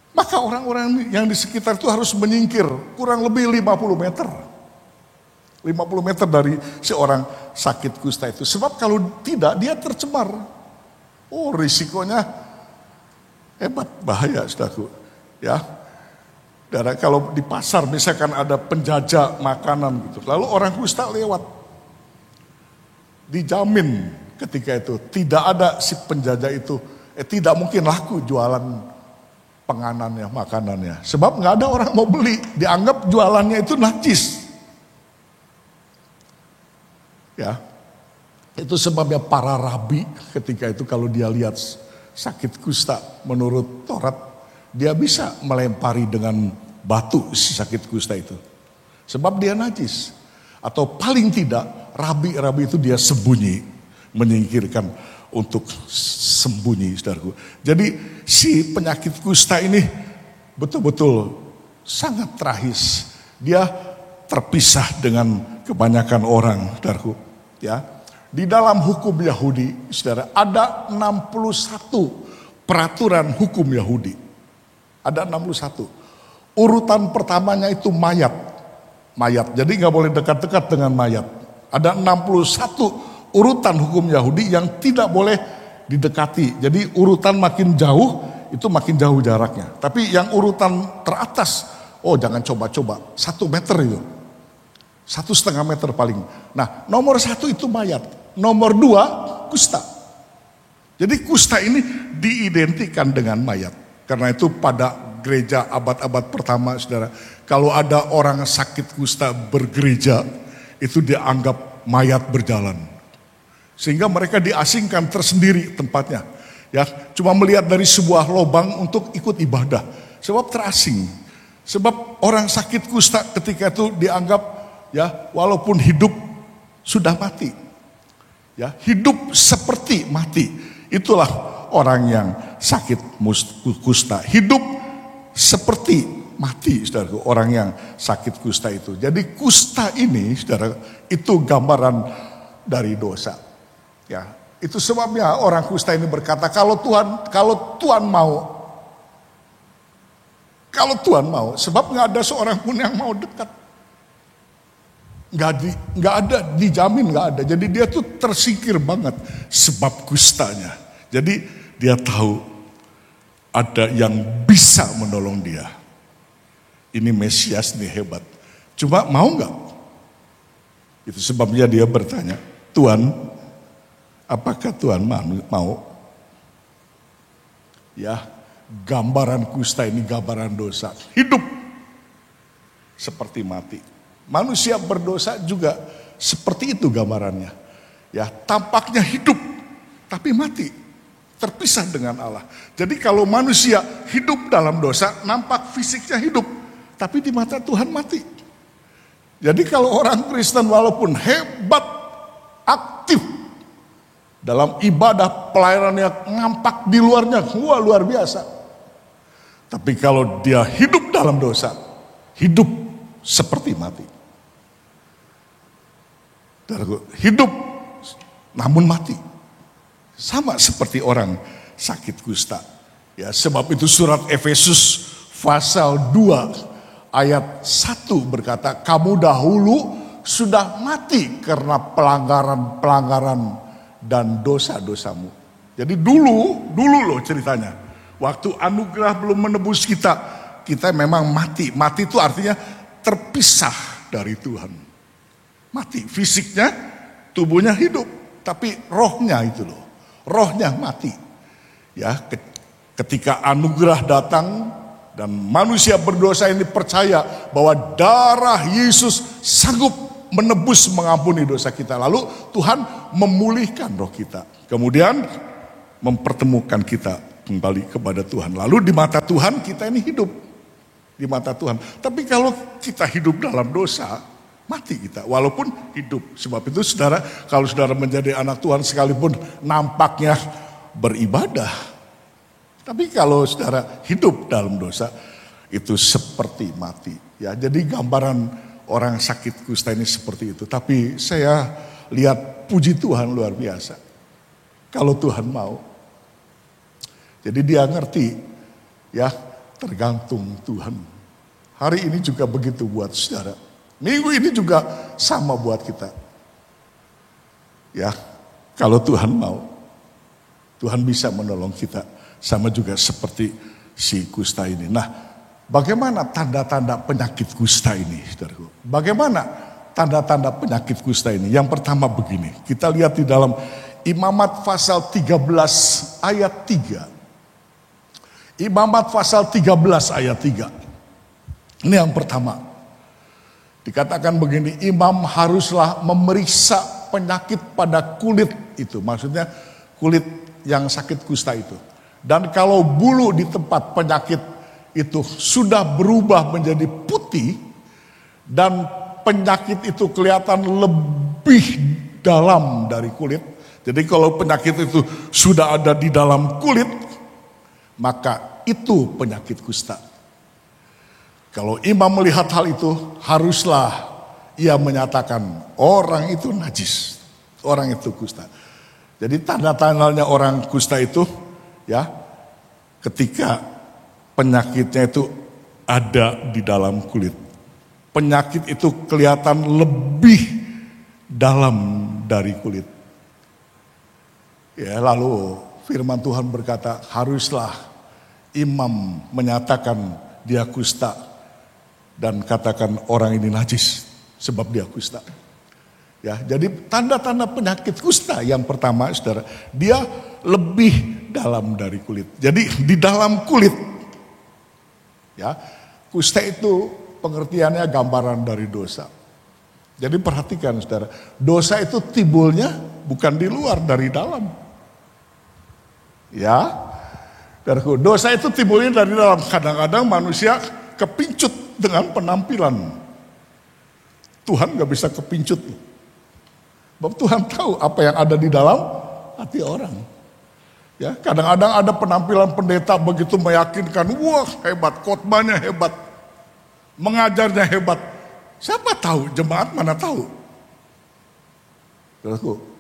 Maka orang-orang yang di sekitar itu harus menyingkir kurang lebih 50 meter. 50 meter dari seorang sakit kusta itu. Sebab kalau tidak dia tercemar. Oh, risikonya hebat, bahaya, saudaraku. Ya. Dan kalau di pasar misalkan ada penjajah makanan gitu. Lalu orang kusta lewat. Dijamin ketika itu tidak ada si penjajah itu, tidak mungkin laku jualan penganannya, makanannya. Sebab nggak ada orang mau beli, dianggap jualannya itu najis. Ya, itu sebabnya para rabi ketika itu kalau dia lihat sakit kusta menurut Taurat, dia bisa melempari dengan batu si sakit kusta itu. Sebab dia najis. Atau paling tidak, rabi-rabi itu dia sembunyi, menyingkirkan untuk sembunyi, saudaraku. Jadi si penyakit kusta ini betul-betul sangat tragis. Dia terpisah dengan kebanyakan orang, saudaraku. Ya, di dalam hukum Yahudi, saudara, ada 61 peraturan hukum Yahudi. Ada 61. Urutan pertamanya itu mayat. Mayat. Jadi nggak boleh dekat-dekat dengan mayat. Ada 61 urutan hukum Yahudi yang tidak boleh didekati. Jadi urutan makin jauh, itu makin jauh jaraknya. Tapi yang urutan teratas, oh jangan coba-coba, 1 meter itu. 1,5 meter paling. Nah, nomor 1 itu mayat. Nomor 2, kusta. Jadi kusta ini diidentikan dengan mayat. Karena itu pada gereja abad-abad pertama, saudara, kalau ada orang sakit kusta bergereja, itu dianggap mayat berjalan. Sehingga mereka diasingkan tersendiri tempatnya. Ya, cuma melihat dari sebuah lubang untuk ikut ibadah. Sebab terasing. Sebab orang sakit kusta ketika itu dianggap, ya, walaupun hidup sudah mati. Ya, hidup seperti mati. Itulah orang yang sakit kusta. Hidup seperti mati, saudara. Orang yang sakit kusta itu. Jadi kusta ini, saudara, itu gambaran dari dosa. Ya, itu sebabnya orang kusta ini berkata, kalau Tuhan mau, sebab nggak ada seorang pun yang mau dekat, nggak ada, dijamin nggak ada. Jadi dia tuh tersingkir banget sebab kustanya. Jadi dia tahu ada yang bisa menolong dia. Ini Mesias nih hebat. Cuma mau nggak? Itu sebabnya dia bertanya, Tuhan, apakah Tuhan mau? Ya, gambaran kusta ini gambaran dosa. Hidup seperti mati. Manusia berdosa juga seperti itu gambarannya. Ya, tampaknya hidup tapi mati. Terpisah dengan Allah. Jadi kalau manusia hidup dalam dosa, nampak fisiknya hidup, tapi di mata Tuhan mati. Jadi kalau orang Kristen walaupun hebat, aktif dalam ibadah, pelayanannya nampak di luarnya, wah luar biasa. Tapi kalau dia hidup dalam dosa, hidup seperti mati. Hidup namun mati. Sama seperti orang sakit kusta. Ya, sebab itu surat Efesus pasal 2 ayat 1 berkata, kamu dahulu sudah mati karena pelanggaran-pelanggaran dan dosa-dosamu. Jadi dulu loh ceritanya. Waktu anugerah belum menebus kita memang mati. Mati itu artinya terpisah dari Tuhan. Mati fisiknya, tubuhnya hidup, tapi rohnya itu loh. Rohnya mati. Ya, ketika anugerah datang dan manusia berdosa ini percaya bahwa darah Yesus sanggup menebus, mengampuni dosa kita. Lalu Tuhan memulihkan roh kita. Kemudian mempertemukan kita kembali kepada Tuhan. Lalu di mata Tuhan kita ini hidup. Di mata Tuhan. Tapi kalau kita hidup dalam dosa, mati kita. Walaupun hidup. Sebab itu saudara, kalau saudara menjadi anak Tuhan sekalipun nampaknya beribadah, tapi kalau saudara hidup dalam dosa, itu seperti mati. Ya, jadi gambaran orang sakit kusta ini seperti itu. Tapi saya lihat puji Tuhan luar biasa. Kalau Tuhan mau. Jadi dia ngerti, ya tergantung Tuhan. Hari ini juga begitu buat saudara. Minggu ini juga sama buat kita. Ya, kalau Tuhan mau, Tuhan bisa menolong kita. Sama juga seperti si kusta ini. Nah, bagaimana tanda-tanda penyakit kusta ini, saudaraku? Bagaimana tanda-tanda penyakit kusta ini? Yang pertama begini, kita lihat di dalam Imamat pasal 13 ayat 3. Imamat pasal 13 ayat 3. Ini yang pertama. Dikatakan begini, imam haruslah memeriksa penyakit pada kulit itu. Maksudnya kulit yang sakit kusta itu. Dan kalau bulu di tempat penyakit itu sudah berubah menjadi putih dan penyakit itu kelihatan lebih dalam dari kulit. Jadi kalau penyakit itu sudah ada di dalam kulit, maka itu penyakit kusta. Kalau imam melihat hal itu, haruslah ia menyatakan orang itu najis, orang itu kusta. Jadi tanda-tandanya orang kusta itu, ya, ketika penyakitnya itu ada di dalam kulit. Penyakit itu kelihatan lebih dalam dari kulit. Ya, lalu firman Tuhan berkata, haruslah imam menyatakan dia kusta dan katakan orang ini najis sebab dia kusta. Ya, jadi tanda-tanda penyakit kusta yang pertama, saudara, dia lebih dalam dari kulit. Jadi di dalam kulit, ya, kusta itu pengertiannya gambaran dari dosa. Jadi perhatikan, saudara, dosa itu timbulnya bukan di luar, dari dalam. Ya, dosa itu timbulnya dari dalam. Kadang-kadang manusia kepincut dengan penampilan. Tuhan gak bisa kepincut. Sebab Tuhan tahu apa yang ada di dalam hati orang. Ya, kadang-kadang ada penampilan pendeta begitu meyakinkan, wah hebat, khotbahnya hebat, mengajarnya hebat. Siapa tahu, jemaat mana tahu?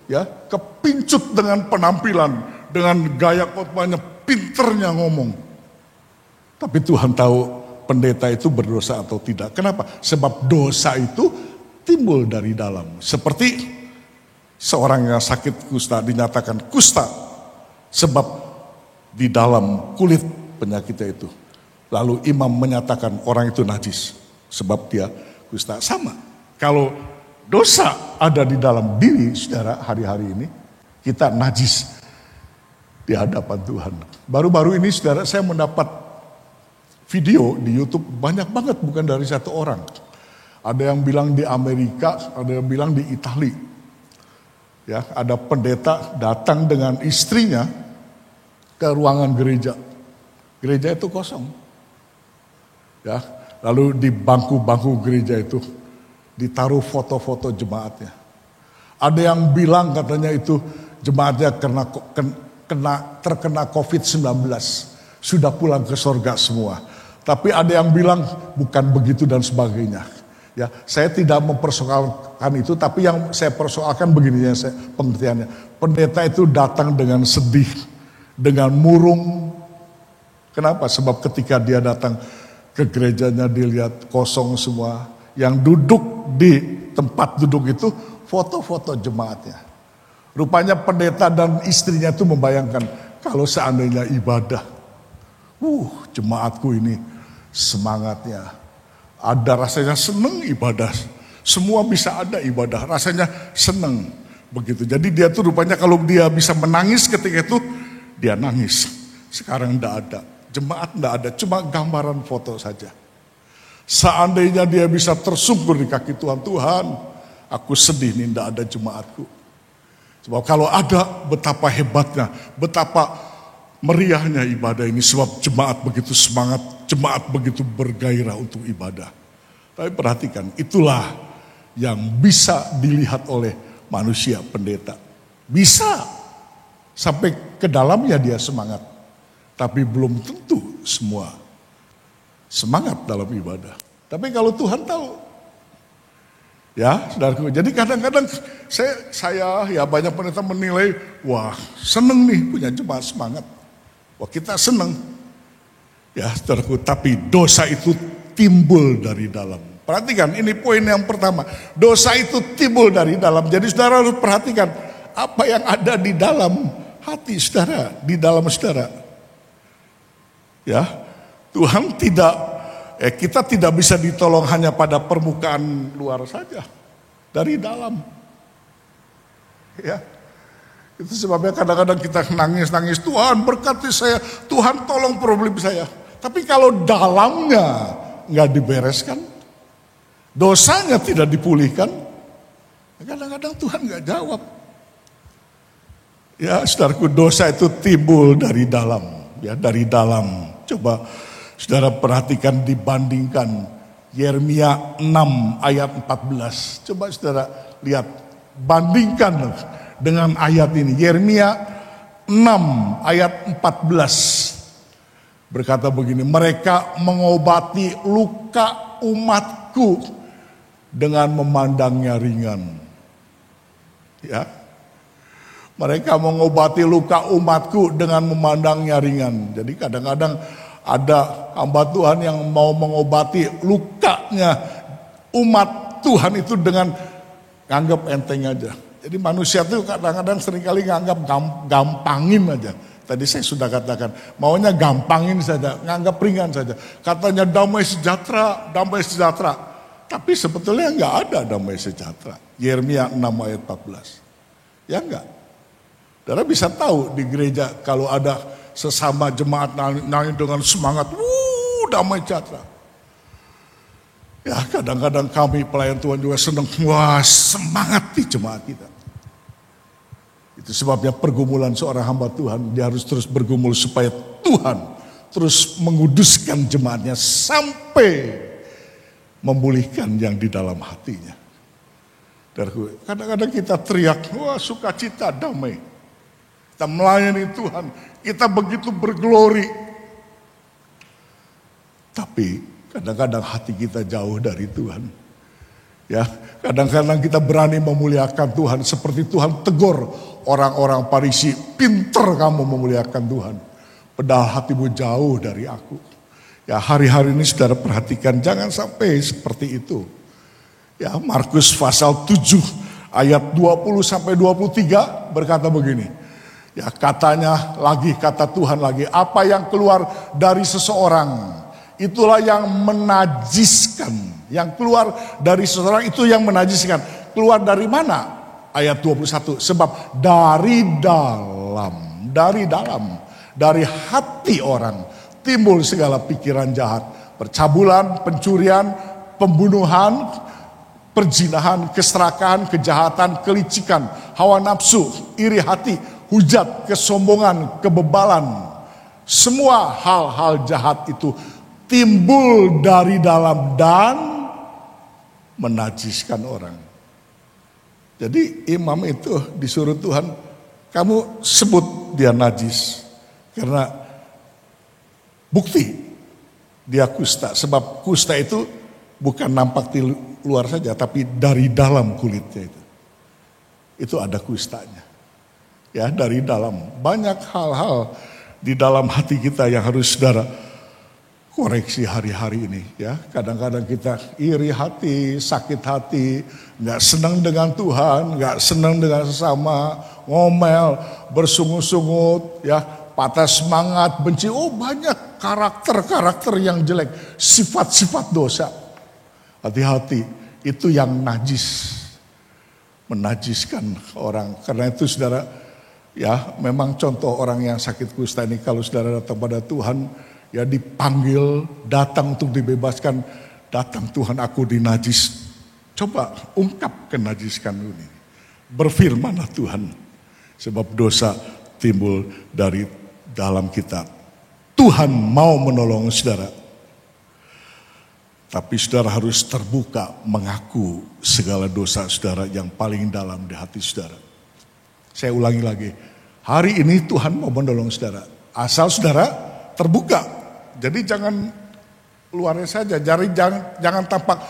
Ya, kepincut dengan penampilan, dengan gaya khotbahnya, pinternya ngomong. Tapi Tuhan tahu pendeta itu berdosa atau tidak. Kenapa? Sebab dosa itu timbul dari dalam. Seperti seorang yang sakit kusta dinyatakan kusta sebab di dalam kulit penyakitnya itu. Lalu imam menyatakan orang itu najis sebab dia kusta. Sama, kalau dosa ada di dalam diri saudara hari-hari ini, kita najis di hadapan Tuhan. Baru-baru ini saudara, saya mendapat video di YouTube banyak banget, bukan dari satu orang. Ada yang bilang di Amerika, ada yang bilang di Italia. Ya, ada pendeta datang dengan istrinya ke ruangan gereja. Gereja itu kosong. Ya, lalu di bangku-bangku gereja itu ditaruh foto-foto jemaatnya. Ada yang bilang katanya itu jemaatnya terkena COVID-19, sudah pulang ke sorga semua. Tapi ada yang bilang bukan begitu dan sebagainya. Ya, saya tidak mempersoalkan itu, tapi yang saya persoalkan begini ya, pengertiannya. Pendeta itu datang dengan sedih, dengan murung. Kenapa? Sebab ketika dia datang ke gerejanya dilihat kosong semua. Yang duduk di tempat duduk itu foto-foto jemaatnya. Rupanya pendeta dan istrinya itu membayangkan kalau seandainya ibadah. Jemaatku ini semangatnya. Ada rasanya seneng ibadah. Semua bisa ada ibadah. Rasanya seneng. Begitu. Jadi dia tuh rupanya kalau dia bisa menangis ketika itu, dia nangis. Sekarang enggak ada. Jemaat enggak ada. Cuma gambaran foto saja. Seandainya dia bisa tersungkur di kaki Tuhan. Tuhan, aku sedih nih enggak ada jemaatku. Sebab kalau ada, betapa hebatnya. Betapa meriahnya ibadah ini. Sebab jemaat begitu semangat. Jemaat begitu bergairah untuk ibadah. Tapi perhatikan, itulah yang bisa dilihat oleh manusia pendeta. Bisa sampai ke dalamnya dia semangat. Tapi belum tentu semua semangat dalam ibadah. Tapi kalau Tuhan tahu. Ya, saudaraku. Jadi kadang-kadang saya ya banyak pendeta menilai, wah seneng nih punya jemaat semangat. Wah kita seneng. Ya, saudaraku, tapi dosa itu timbul dari dalam. Perhatikan, ini poin yang pertama. Dosa itu timbul dari dalam. Jadi saudara harus perhatikan apa yang ada di dalam hati saudara, di dalam saudara. Ya, Tuhan kita tidak bisa ditolong hanya pada permukaan luar saja, dari dalam. Ya. Itu sebabnya kadang-kadang kita nangis-nangis, Tuhan berkati saya, Tuhan tolong problem saya. Tapi kalau dalamnya nggak dibereskan, dosanya tidak dipulihkan, kadang-kadang Tuhan nggak jawab. Ya, saudaraku, dosa itu timbul dari dalam, ya dari dalam. Coba saudara perhatikan, dibandingkan Yeremia 6 ayat 14. Coba saudara lihat, bandingkan dengan ayat ini. Yeremia 6 ayat 14 berkata begini, mereka mengobati luka umatku dengan memandangnya ringan. Ya, mereka mengobati luka umatku dengan memandangnya ringan. Jadi kadang-kadang ada hamba Tuhan yang mau mengobati lukanya umat Tuhan itu dengan nganggap enteng aja. Jadi manusia itu kadang-kadang seringkali nganggap gampangin aja. Tadi saya sudah katakan, maunya gampangin saja, nganggap ringan saja. Katanya damai sejahtera, damai sejahtera. Tapi sebetulnya nggak ada damai sejahtera. Yeremia 6 ayat 14. Ya enggak. Saudara bisa tahu di gereja kalau ada sesama jemaat nangis dengan semangat, damai sejahtera. Ya kadang-kadang kami pelayan Tuhan juga senang, wah semangat di jemaat kita. Itu sebabnya pergumulan seorang hamba Tuhan, dia harus terus bergumul supaya Tuhan terus menguduskan jemaatnya sampai memulihkan yang di dalam hatinya. Kadang-kadang kita teriak, wah sukacita, damai. Kita melayani Tuhan, kita begitu berglori. Tapi kadang-kadang hati kita jauh dari Tuhan. Ya, kadang-kadang kita berani memuliakan Tuhan seperti Tuhan tegur orang-orang Farisi, pinter kamu memuliakan Tuhan, padahal hatimu jauh dari aku. Ya, hari-hari ini saudara perhatikan, jangan sampai seperti itu. Ya, Markus pasal 7 ayat 20 sampai 23 berkata begini. Ya, katanya lagi, kata Tuhan lagi, apa yang keluar dari seseorang itulah yang menajiskan. Yang keluar dari seseorang itu yang menajiskan. Keluar dari mana? Ayat 21. Sebab dari dalam, dari hati orang timbul segala pikiran jahat. Percabulan, pencurian, pembunuhan, perzinahan, keserakahan, kejahatan, kelicikan, hawa nafsu, iri hati, hujat, kesombongan, kebebalan. Semua hal-hal jahat itu timbul dari dalam dan menajiskan orang. Jadi imam itu disuruh Tuhan, kamu sebut dia najis. Karena bukti dia kusta. Sebab kusta itu bukan nampak di luar saja, tapi dari dalam kulitnya itu ada kustanya. Ya, dari dalam. Banyak hal-hal di dalam hati kita yang harus saudara koreksi hari-hari ini. Ya, kadang-kadang kita iri hati, sakit hati, nggak senang dengan Tuhan, nggak senang dengan sesama, ngomel, bersungut-sungut, ya, patah semangat, benci. Oh, banyak karakter-karakter yang jelek, sifat-sifat dosa. Hati-hati, itu yang najis, menajiskan orang. Karena itu saudara, ya memang contoh orang yang sakit kusta ini kalau saudara datang pada Tuhan, ya dipanggil, datang untuk dibebaskan, datang Tuhan aku dinajis. Coba ungkap kenajiskan ini. Berfirmanlah Tuhan, sebab dosa timbul dari dalam kita. Tuhan mau menolong saudara. Tapi saudara harus terbuka mengaku segala dosa saudara yang paling dalam di hati saudara. Saya ulangi lagi, hari ini Tuhan mau menolong saudara. Asal saudara terbuka. Jadi jangan luarnya saja, jangan tampak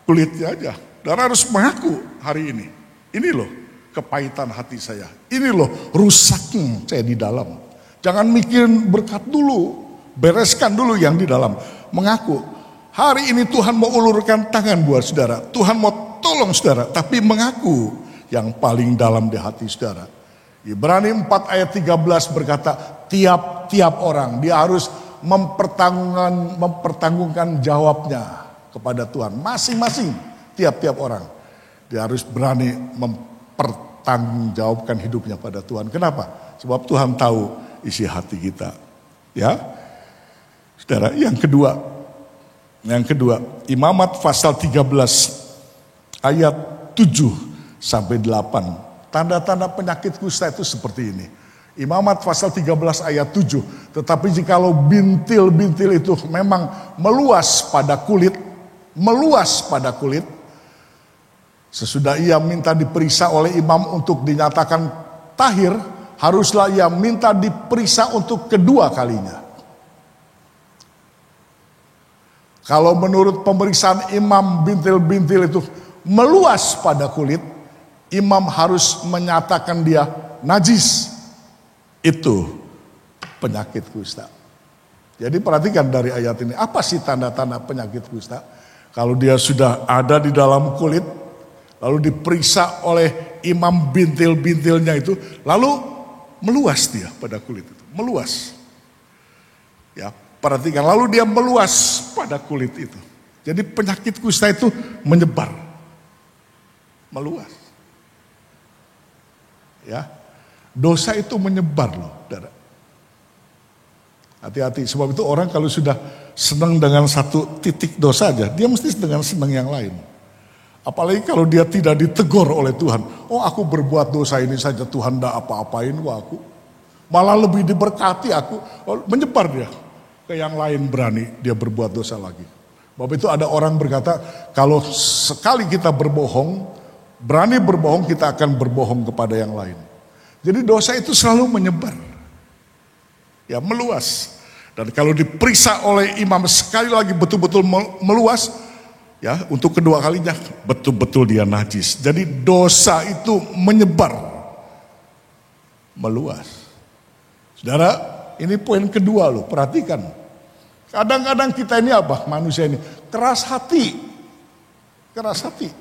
kulitnya aja. Saudara harus mengaku hari ini. Ini loh kepahitan hati saya. Ini loh rusaknya saya di dalam. Jangan mikirin berkat dulu, bereskan dulu yang di dalam. Mengaku. Hari ini Tuhan mau ulurkan tangan buat saudara. Tuhan mau tolong saudara. Tapi mengaku yang paling dalam di hati saudara. Ibrani 4 ayat 13 berkata, tiap-tiap orang dia harus mempertanggungkan jawabnya kepada Tuhan. Masing-masing, tiap-tiap orang. Dia harus berani mempertanggungjawabkan hidupnya pada Tuhan. Kenapa? Sebab Tuhan tahu isi hati kita. Ya, saudara, yang kedua, Imamat pasal 13 ayat 7 sampai 8. Tanda-tanda penyakit kusta itu seperti ini. Imamat pasal 13 ayat 7. Tetapi jikalau bintil-bintil itu memang meluas pada kulit, sesudah ia minta diperiksa oleh imam untuk dinyatakan tahir, haruslah ia minta diperiksa untuk kedua kalinya. Kalau menurut pemeriksaan imam bintil-bintil itu meluas pada kulit, imam harus menyatakan dia najis. Itu penyakit kusta. Jadi perhatikan dari ayat ini, apa sih tanda-tanda penyakit kusta? Kalau dia sudah ada di dalam kulit, lalu diperiksa oleh imam bintil-bintilnya itu, lalu meluas dia pada kulit itu, meluas. Ya. Perhatikan, lalu dia meluas pada kulit itu. Jadi penyakit kusta itu menyebar. Meluas. Ya. Dosa itu menyebar loh, saudara. Hati-hati, sebab itu orang kalau sudah senang dengan satu titik dosa aja, dia mesti dengan senang yang lain. Apalagi kalau dia tidak ditegur oleh Tuhan. Oh, aku berbuat dosa ini saja, Tuhan tidak apa-apain kok aku. Malah lebih diberkati aku. Oh, menyebar dia. Ke yang lain berani dia berbuat dosa lagi. Sebab itu ada orang berkata, kalau sekali kita berbohong, berani berbohong, kita akan berbohong kepada yang lain. Jadi dosa itu selalu menyebar. Ya, meluas. Dan kalau diperiksa oleh imam sekali lagi betul-betul meluas, ya, untuk kedua kalinya betul-betul dia najis. Jadi dosa itu menyebar, meluas. Saudara, ini poin kedua loh, perhatikan. Kadang-kadang kita ini apa? Manusia ini keras hati. Keras hati.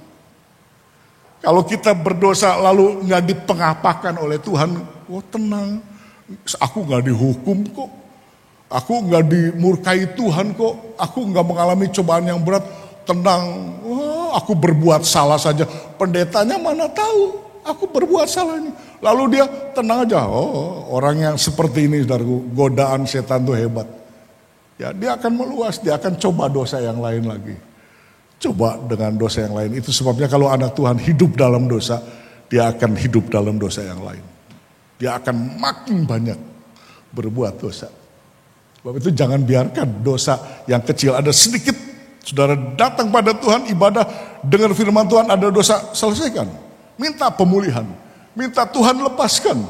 Kalau kita berdosa lalu nggak dipengapakan oleh Tuhan, oh tenang, aku nggak dihukum kok. Aku nggak dimurkai Tuhan kok. Aku nggak mengalami cobaan yang berat. Tenang, oh, aku berbuat salah saja. Pendetanya mana tahu aku berbuat salah ini. Lalu dia tenang aja. Oh, orang yang seperti ini, saudaraku, godaan setan tuh hebat. Ya, dia akan meluas, dia akan coba dosa yang lain lagi. Coba dengan dosa yang lain. Itu sebabnya kalau anak Tuhan hidup dalam dosa, dia akan hidup dalam dosa yang lain. Dia akan makin banyak berbuat dosa. Sebab itu jangan biarkan dosa yang kecil ada sedikit. Saudara datang pada Tuhan, ibadah, dengar firman Tuhan, ada dosa, selesaikan. Minta pemulihan, minta Tuhan lepaskan.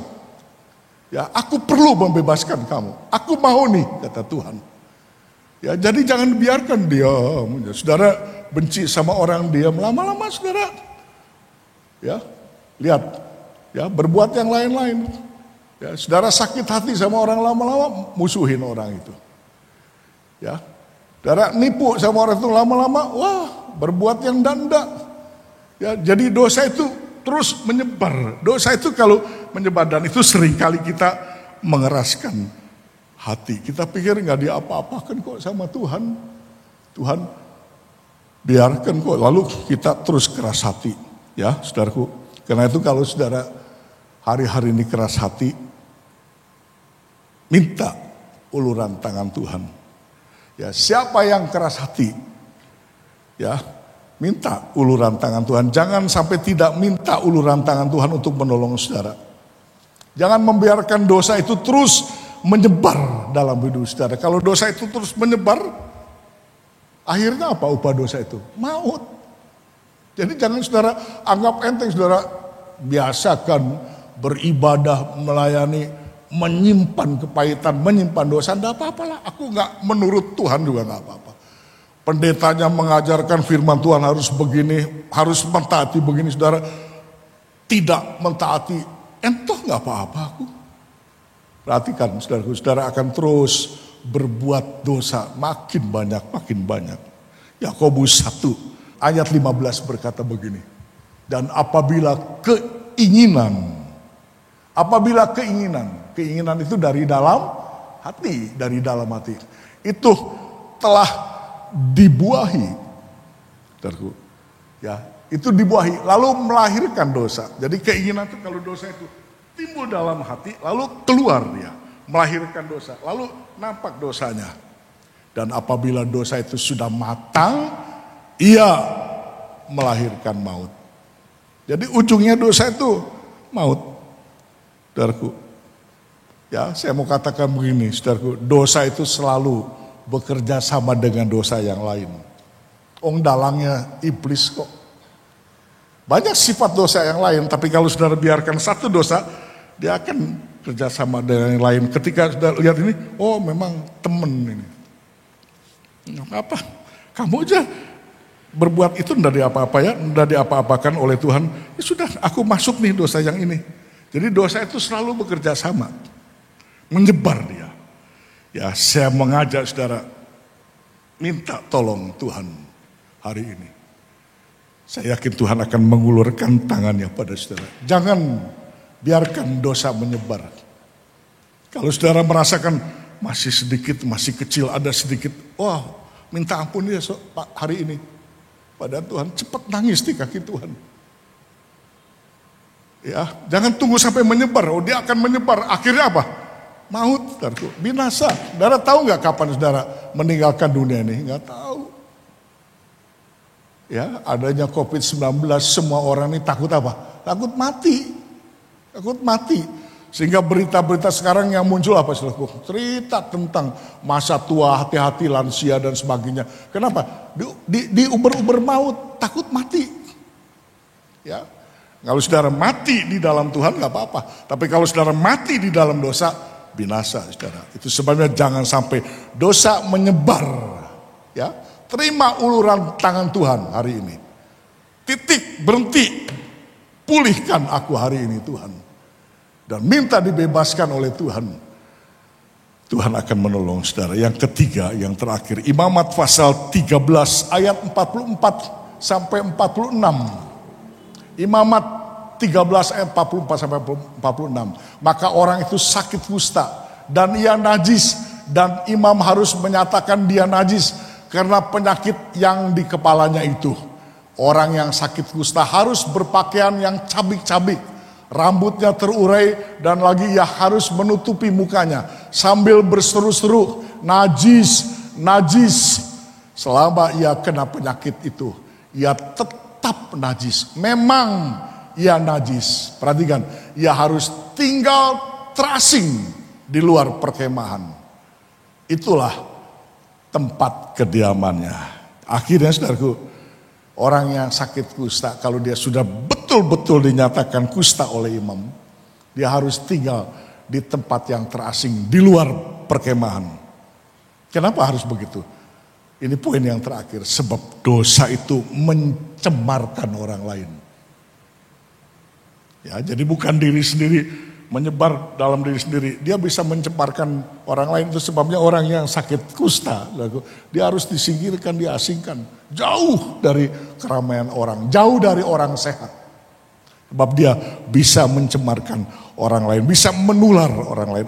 Ya, aku perlu membebaskan kamu. Aku mau nih, kata Tuhan. Ya, jadi jangan biarkan dia. Saudara benci sama orang diam, lama-lama saudara, ya, lihat, ya, berbuat yang lain-lain. Ya, saudara sakit hati sama orang, lama-lama musuhin orang itu. Ya, saudara nipu sama orang itu, lama-lama, wah, berbuat yang enggak. Ya, jadi dosa itu terus menyebar. Dosa itu kalau menyebar, dan itu seringkali kita mengeraskan hati. Kita pikir nggak diapa-apakan kok sama Tuhan. Tuhan biarkan kok, lalu kita terus keras hati. Ya, saudaraku. Karena itu kalau saudara hari-hari ini keras hati, minta uluran tangan Tuhan. Ya, siapa yang keras hati? Ya, minta uluran tangan Tuhan. Jangan sampai tidak minta uluran tangan Tuhan untuk menolong saudara. Jangan membiarkan dosa itu terus menyebar dalam hidup saudara. Kalau dosa itu terus menyebar, akhirnya apa upah dosa itu? Maut. Jadi jangan saudara anggap enteng, saudara biasakan beribadah, melayani, menyimpan kepahitan, menyimpan dosa, enggak apa-apalah. Aku enggak menurut Tuhan juga enggak apa-apa. Pendetanya mengajarkan firman Tuhan harus begini, harus mentaati begini, saudara tidak mentaati, entah enggak apa-apa aku. Perhatikan saudaraku, saudara akan terus berbuat dosa makin banyak, makin banyak. Yakobus 1 ayat 15 berkata begini. Dan apabila keinginan itu dari dalam hati, itu telah dibuahi, saudaraku, ya, itu dibuahi, lalu melahirkan dosa. Jadi keinginan itu, kalau dosa itu timbul dalam hati, lalu keluar dia, melahirkan dosa, lalu nampak dosanya. Dan apabila dosa itu sudah matang, ia melahirkan maut. Jadi ujungnya dosa itu maut, saudaraku. Ya, saya mau katakan begini, saudaraku, dosa itu selalu bekerja sama dengan dosa yang lain. Dalangnya iblis kok. Banyak sifat dosa yang lain, tapi kalau saudara biarkan satu dosa, dia akan kerjasama dengan yang lain. Ketika saudara lihat ini, oh memang temen ini. Apa? Kamu aja berbuat itu tidak diapa-apa ya, tidak diapa-apakan oleh Tuhan. Ya sudah, aku masuk nih dosa yang ini. Jadi dosa itu selalu bekerja sama, menyebar dia. Ya, saya mengajak saudara, minta tolong Tuhan hari ini. Saya yakin Tuhan akan mengulurkan tangannya pada saudara. Jangan biarkan dosa menyebar. Kalau saudara merasakan masih sedikit, masih kecil, ada sedikit, wah minta ampun ya Pak hari ini. Pada Tuhan, cepat nangis di kaki Tuhan. Ya, jangan tunggu sampai menyebar. Oh, dia akan menyebar. Akhirnya apa? Maut, saudaraku, binasa. Saudara tahu nggak kapan saudara meninggalkan dunia ini? Nggak tahu. Ya, adanya COVID-19, semua orang ini takut apa? Takut mati. Takut mati. Sehingga berita-berita sekarang yang muncul apa, saudaraku? Cerita tentang masa tua, hati-hati, lansia dan sebagainya. Kenapa? Di uber-uber maut, takut mati. Ya, kalau saudara mati di dalam Tuhan nggak apa-apa. Tapi kalau saudara mati di dalam dosa, binasa, saudara. Itu sebabnya jangan sampai dosa menyebar. Ya, terima uluran tangan Tuhan hari ini. Titik, berhenti. Pulihkan aku hari ini Tuhan. Dan minta dibebaskan oleh Tuhan. Tuhan akan menolong saudara. Yang ketiga, yang terakhir, Imamat pasal 13 ayat 44 sampai 46. Imamat 13 ayat 44 sampai 46. Maka orang itu sakit kusta dan ia najis, dan imam harus menyatakan dia najis karena penyakit yang di kepalanya itu. Orang yang sakit kusta harus berpakaian yang cabik-cabik, rambutnya terurai, dan lagi ia harus menutupi mukanya sambil berseru-seru, najis, najis. Selama ia kena penyakit itu, ia tetap najis. Memang ia najis. Perhatikan, ia harus tinggal terasing di luar perkemahan. Itulah tempat kediamannya. Akhirnya saudaraku, orang yang sakit kusta, kalau dia sudah betul-betul dinyatakan kusta oleh imam, dia harus tinggal di tempat yang terasing, di luar perkemahan. Kenapa harus begitu? Ini poin yang terakhir, sebab dosa itu mencemarkan orang lain. Ya, jadi bukan diri sendiri menyebar dalam diri sendiri, dia bisa mencemarkan orang lain. Itu sebabnya orang yang sakit kusta, dia harus disingkirkan, diasingkan, jauh dari keramaian orang, jauh dari orang sehat. Sebab dia bisa mencemarkan orang lain, bisa menular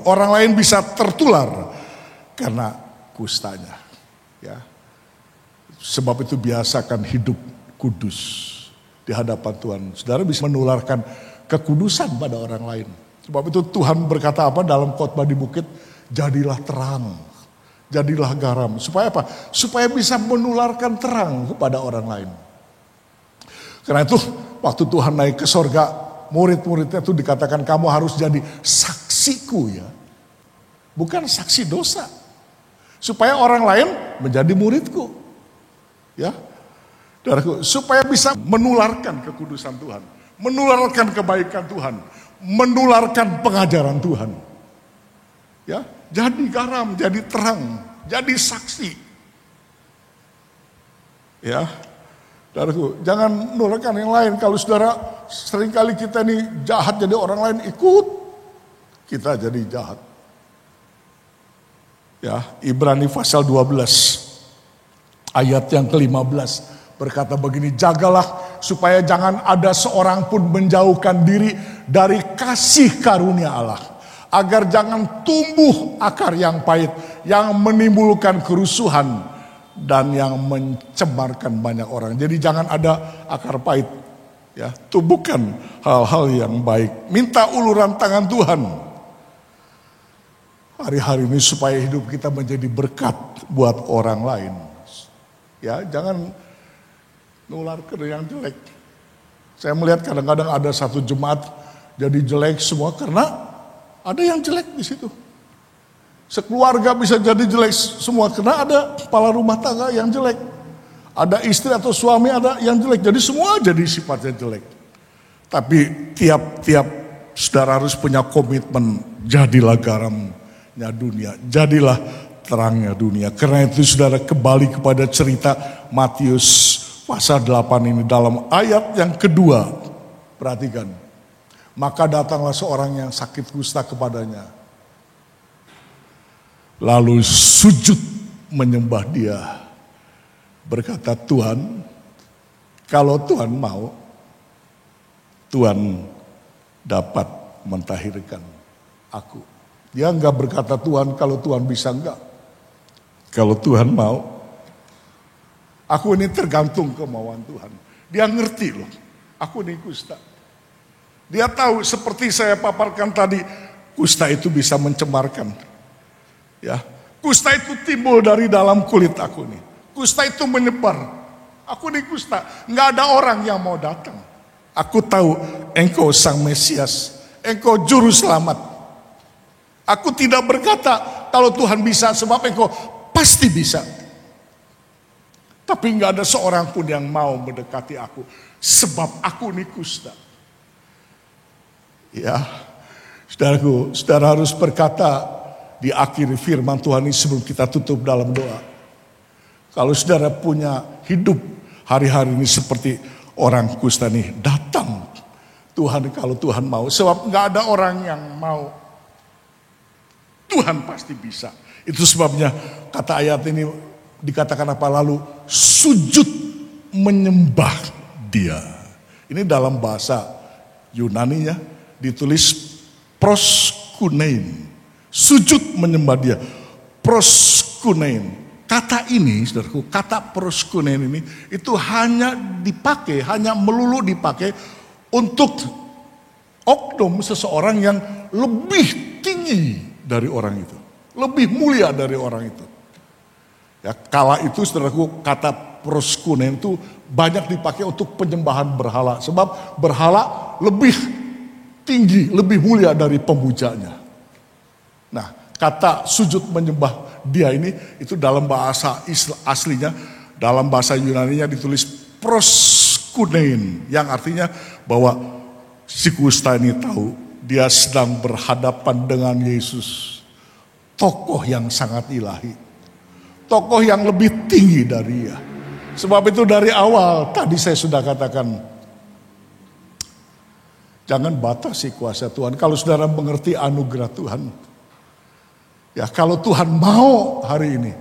orang lain bisa tertular karena kustanya. Ya. Sebab itu biasakan hidup kudus di hadapan Tuhan. Saudara bisa menularkan kekudusan pada orang lain. Sebab itu Tuhan berkata apa dalam khotbah di bukit? Jadilah terang, jadilah garam. Supaya apa? Supaya bisa menularkan terang kepada orang lain. Karena itu waktu Tuhan naik ke sorga, murid-muridnya itu dikatakan kamu harus jadi saksiku ya. Bukan saksi dosa. Supaya orang lain menjadi muridku. Ya, supaya bisa menularkan kekudusan Tuhan, menularkan kebaikan Tuhan, menularkan pengajaran Tuhan. Ya, jadi garam, jadi terang, jadi saksi. Ya, saudaraku, jangan menularkan yang lain. Kalau saudara seringkali kita ini jahat jadi orang lain ikut, kita jadi jahat. Ya, Ibrani pasal 12. Ayat yang ke-15 berkata begini, jagalah supaya jangan ada seorang pun menjauhkan diri dari kasih karunia Allah. Agar jangan tumbuh akar yang pahit, yang menimbulkan kerusuhan dan yang mencemarkan banyak orang. Jadi jangan ada akar pahit. Ya, tumbuhkan hal-hal yang baik. Minta uluran tangan Tuhan. Hari-hari ini supaya hidup kita menjadi berkat buat orang lain. Ya, jangan nular ke yang jelek. Saya melihat kadang-kadang ada satu jemaat jadi jelek semua karena ada yang jelek di situ. Sekeluarga bisa jadi jelek semua karena ada kepala rumah tangga yang jelek. Ada istri atau suami ada yang jelek. Jadi semua jadi sifatnya jelek. Tapi tiap saudara harus punya komitmen, jadilah garamnya dunia, jadilah terangnya dunia. Karena itu saudara kembali kepada cerita Matius pasal 8 ini dalam ayat yang kedua. Perhatikan. Maka datanglah seorang yang sakit kusta kepadanya. Lalu sujud menyembah dia. Berkata, Tuhan, kalau Tuhan mau, Tuhan dapat mentahirkan aku. Dia enggak berkata Tuhan, kalau Tuhan bisa enggak. Kalau Tuhan mau, aku ini tergantung kemauan Tuhan. Dia ngerti loh, aku ini kusta. Dia tahu seperti saya paparkan tadi, kusta itu bisa mencemarkan. Ya, kusta itu timbul dari dalam kulit aku nih. Kusta itu menyebar. Aku ini kusta, nggak ada orang yang mau datang. Aku tahu engkau sang Mesias, engkau juru selamat. Aku tidak berkata kalau Tuhan bisa sebab engkau pasti bisa. Tapi nggak ada seorang pun yang mau mendekati aku. Sebab aku ini kusta. Ya, saudaraku, saudara harus berkata di akhir firman Tuhan ini sebelum kita tutup dalam doa. Kalau saudara punya hidup hari-hari ini seperti orang kusta ini, datang Tuhan kalau Tuhan mau. Sebab nggak ada orang yang mau. Tuhan pasti bisa. Itu sebabnya kata ayat ini dikatakan apa lalu sujud menyembah dia. Ini dalam bahasa Yunani-nya ditulis proskunein. Sujud menyembah dia. Proskunein. Kata ini, saudaraku, kata proskunein ini itu hanya dipakai, hanya melulu dipakai untuk oknum seseorang yang lebih tinggi dari orang itu. Lebih mulia dari orang itu. Ya, kala itu saudaraku kata proskunein itu banyak dipakai untuk penyembahan berhala. Sebab berhala lebih tinggi, lebih mulia dari pemujanya. Nah, kata sujud menyembah dia ini itu dalam bahasa aslinya, dalam bahasa Yunani-nya ditulis proskunein. Yang artinya bahwa si kusta ini tahu dia sedang berhadapan dengan Yesus. Tokoh yang sangat ilahi. tokoh yang lebih tinggi dari dia. Sebab itu dari awal tadi saya sudah katakan, jangan batasi kuasa Tuhan. Kalau saudara mengerti anugerah Tuhan, ya kalau Tuhan mau hari ini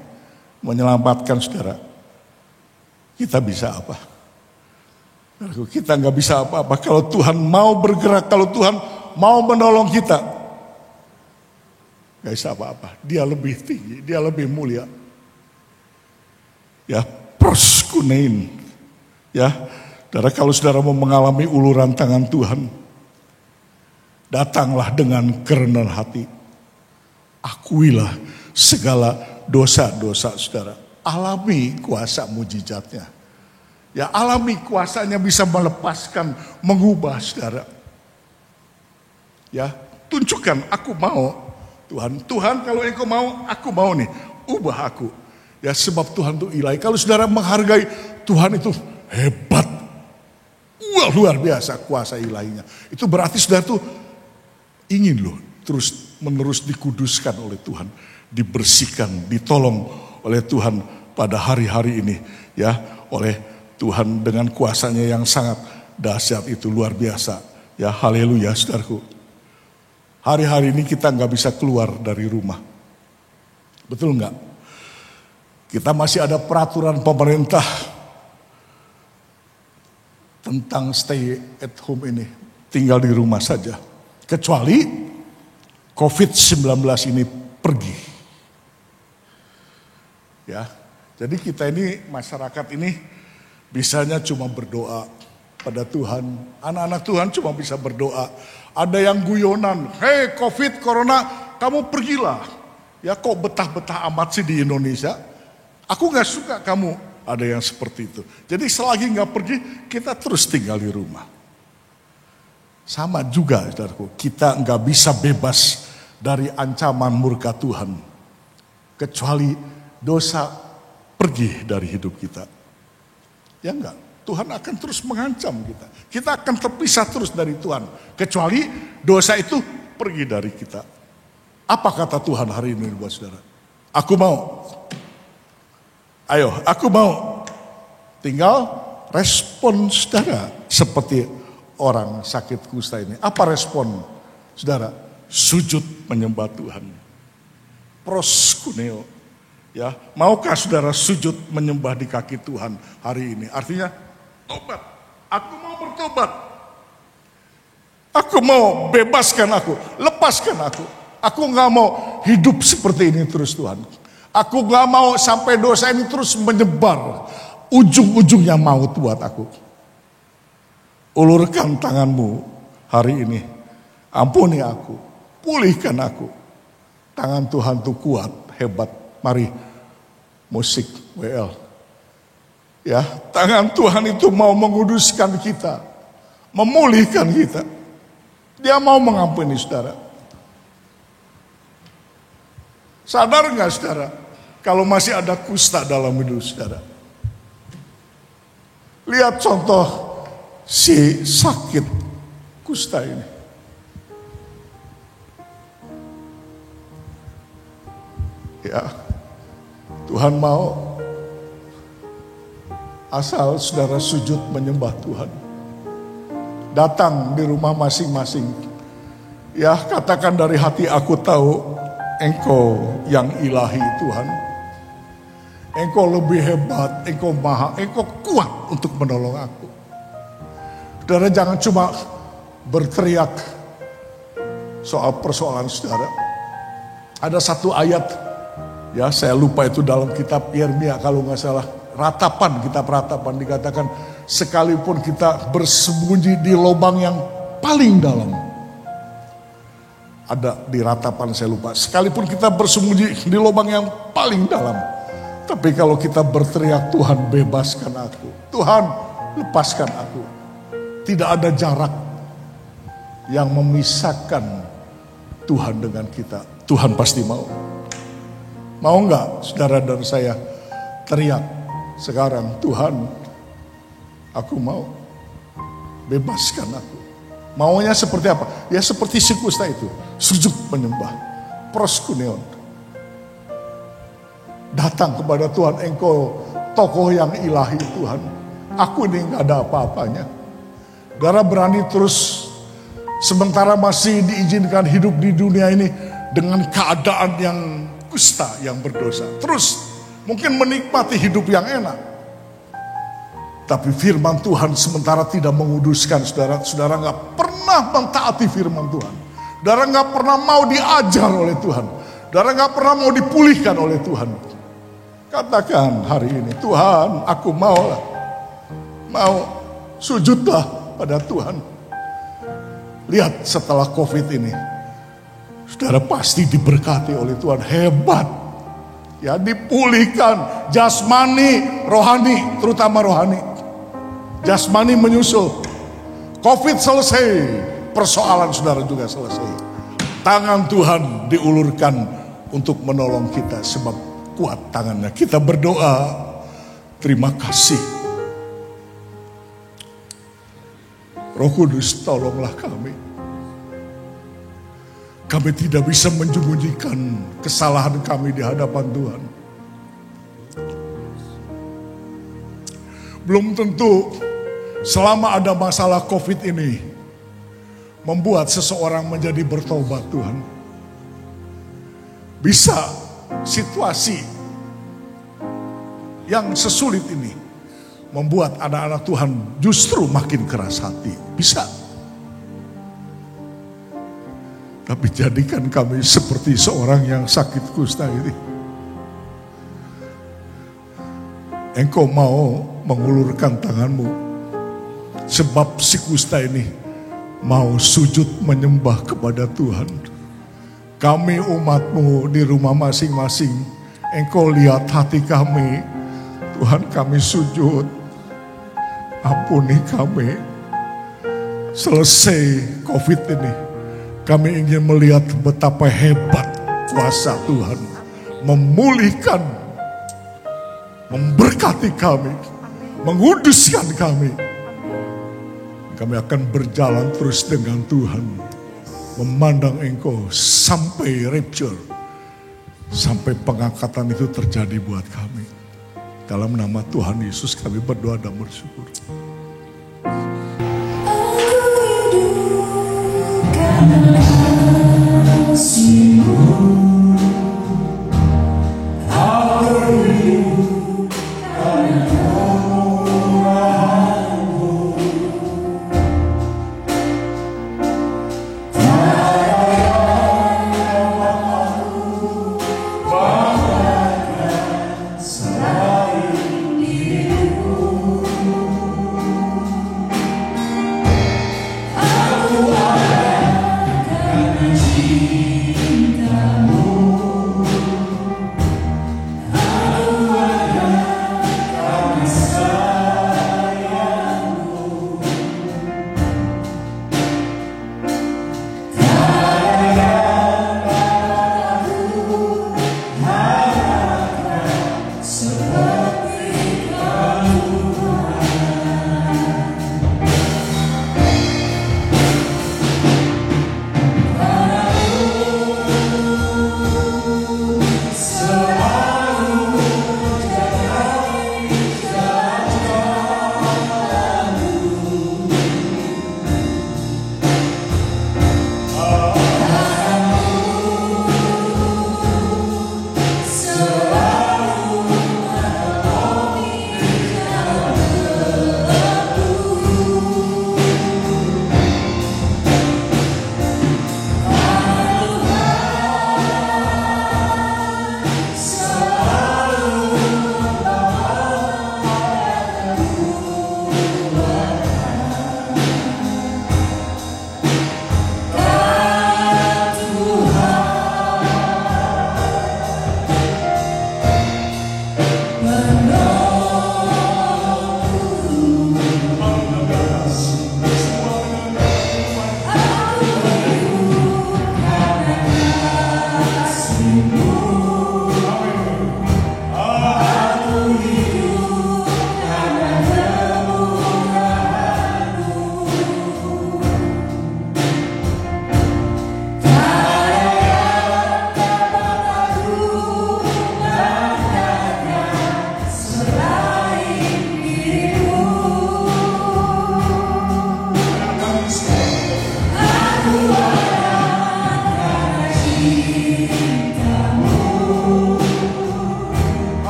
menyelamatkan saudara, kita bisa apa? Kita nggak bisa apa-apa. Kalau Tuhan mau bergerak, kalau Tuhan mau menolong kita, nggak bisa apa-apa. Dia lebih tinggi, dia lebih mulia. Ya, proskunein. Ya, saudara, kalau saudara mau mengalami uluran tangan Tuhan, datanglah dengan kerendahan hati. Akuilah segala dosa-dosa saudara. Alami kuasa mujizatnya. Ya, alami kuasanya bisa melepaskan, mengubah saudara. Ya, tunjukkan aku mau. Tuhan kalau engkau mau, aku mau nih. Ubah aku. Ya, sebab Tuhan itu ilahi. Kalau saudara menghargai Tuhan itu hebat. Wah, luar biasa kuasa ilahinya. Itu berarti saudara tuh ingin loh terus menerus dikuduskan oleh Tuhan. Dibersihkan, ditolong oleh Tuhan pada hari-hari ini. Ya, oleh Tuhan dengan kuasanya yang sangat dahsyat itu, luar biasa. Ya, haleluya saudaraku. Hari-hari ini kita nggak bisa keluar dari rumah. Betul nggak? Kita masih ada peraturan pemerintah tentang stay at home ini. Tinggal di rumah saja. Kecuali COVID-19 ini pergi. Ya, jadi kita ini, masyarakat ini bisanya cuma berdoa pada Tuhan. Anak-anak Tuhan cuma bisa berdoa. Ada yang guyonan, hei COVID, corona, kamu pergilah. Ya kok betah-betah amat sih di Indonesia. Aku gak suka kamu. Ada yang seperti itu. Jadi selagi gak pergi, kita terus tinggal di rumah. Sama juga, saudaraku, kita gak bisa bebas dari ancaman murka Tuhan. Kecuali dosa pergi dari hidup kita. Ya enggak? Tuhan akan terus mengancam kita. Kita akan terpisah terus dari Tuhan. Kecuali dosa itu pergi dari kita. Apa kata Tuhan hari ini buat saudara? Aku mau. Ayo, aku mau. Tinggal respon saudara seperti orang sakit kusta ini. Apa respon saudara? Sujud menyembah Tuhan. Proskuneo. Ya, maukah saudara sujud menyembah di kaki Tuhan hari ini? Artinya tobat. Aku mau bertobat. Aku mau bebaskan aku, lepaskan aku. Aku gak mau hidup seperti ini terus Tuhan. Aku gak mau sampai dosa ini terus menyebar. Ujung-ujungnya maut buat aku. Ulurkan tanganmu hari ini. Ampuni aku. Pulihkan aku. Tangan Tuhan itu kuat, hebat. Mari musik WL. Ya, tangan Tuhan itu mau menguduskan kita. Memulihkan kita. Dia mau mengampuni saudara. Sadar gak saudara? Kalau masih ada kusta dalam hidup saudara. Lihat contoh si sakit kusta ini. Ya, Tuhan mau asal saudara sujud menyembah Tuhan. Datang di rumah masing-masing. Ya, katakan dari hati, aku tahu Engkau yang ilahi Tuhan. Engkau lebih hebat, Engkau maha, Engkau kuat untuk menolong aku. Saudara jangan cuma berteriak soal persoalan saudara. Ada satu ayat, ya saya lupa itu dalam kitab Yeremia kalau nggak salah. Kitab ratapan dikatakan sekalipun kita bersembunyi di lubang yang paling dalam. Ada di ratapan saya lupa. Sekalipun kita bersembunyi di lubang yang paling dalam. Tapi kalau kita berteriak, Tuhan bebaskan aku. Tuhan lepaskan aku. Tidak ada jarak yang memisahkan Tuhan dengan kita. Tuhan pasti mau. Mau enggak saudara dan saya teriak sekarang, Tuhan aku mau. Bebaskan aku. Maunya seperti apa? Ya seperti si kusta itu. Sujud menyembah. Proskuneon. datang kepada Tuhan, Engkau tokoh yang ilahi Tuhan. Aku ini gak ada apa-apanya. Saudara berani terus sementara masih diizinkan hidup di dunia ini dengan keadaan yang kusta, yang berdosa. Terus mungkin menikmati hidup yang enak. Tapi firman Tuhan sementara tidak menguduskan saudara. Saudara gak pernah mentaati firman Tuhan. Saudara gak pernah mau diajar oleh Tuhan. Saudara gak pernah mau dipulihkan oleh Tuhan. Katakan hari ini, Tuhan aku maulah. Mau sujudlah pada Tuhan. Lihat setelah COVID ini, saudara pasti diberkati oleh Tuhan. Hebat. Ya, dipulihkan jasmani, rohani, terutama rohani. Jasmani menyusul. COVID selesai, persoalan saudara juga selesai. Tangan Tuhan diulurkan untuk menolong kita sebab kuat tangannya. Kita berdoa, terima kasih. Roh Kudus, tolonglah kami. Kami tidak bisa menyembunyikan kesalahan kami di hadapan Tuhan. Belum tentu selama ada masalah COVID ini membuat seseorang menjadi bertobat Tuhan. Bisa situasi yang sesulit ini membuat anak-anak Tuhan justru makin keras hati. Bisa. Tapi jadikan kami seperti seorang yang sakit kusta ini. Engkau mau mengulurkan tanganmu. Sebab si kusta ini mau sujud menyembah kepada Tuhan. Kami umatmu di rumah masing-masing. Engkau lihat hati kami. Tuhan, kami sujud. Ampuni kami. Selesai COVID ini, kami ingin melihat betapa hebat kuasa Tuhan memulihkan, memberkati kami, menguduskan kami. Kami akan berjalan terus dengan Tuhan, memandang Engkau sampai rapture, sampai pengangkatan itu terjadi buat kami. Dalam nama Tuhan Yesus kami berdoa dan bersyukur.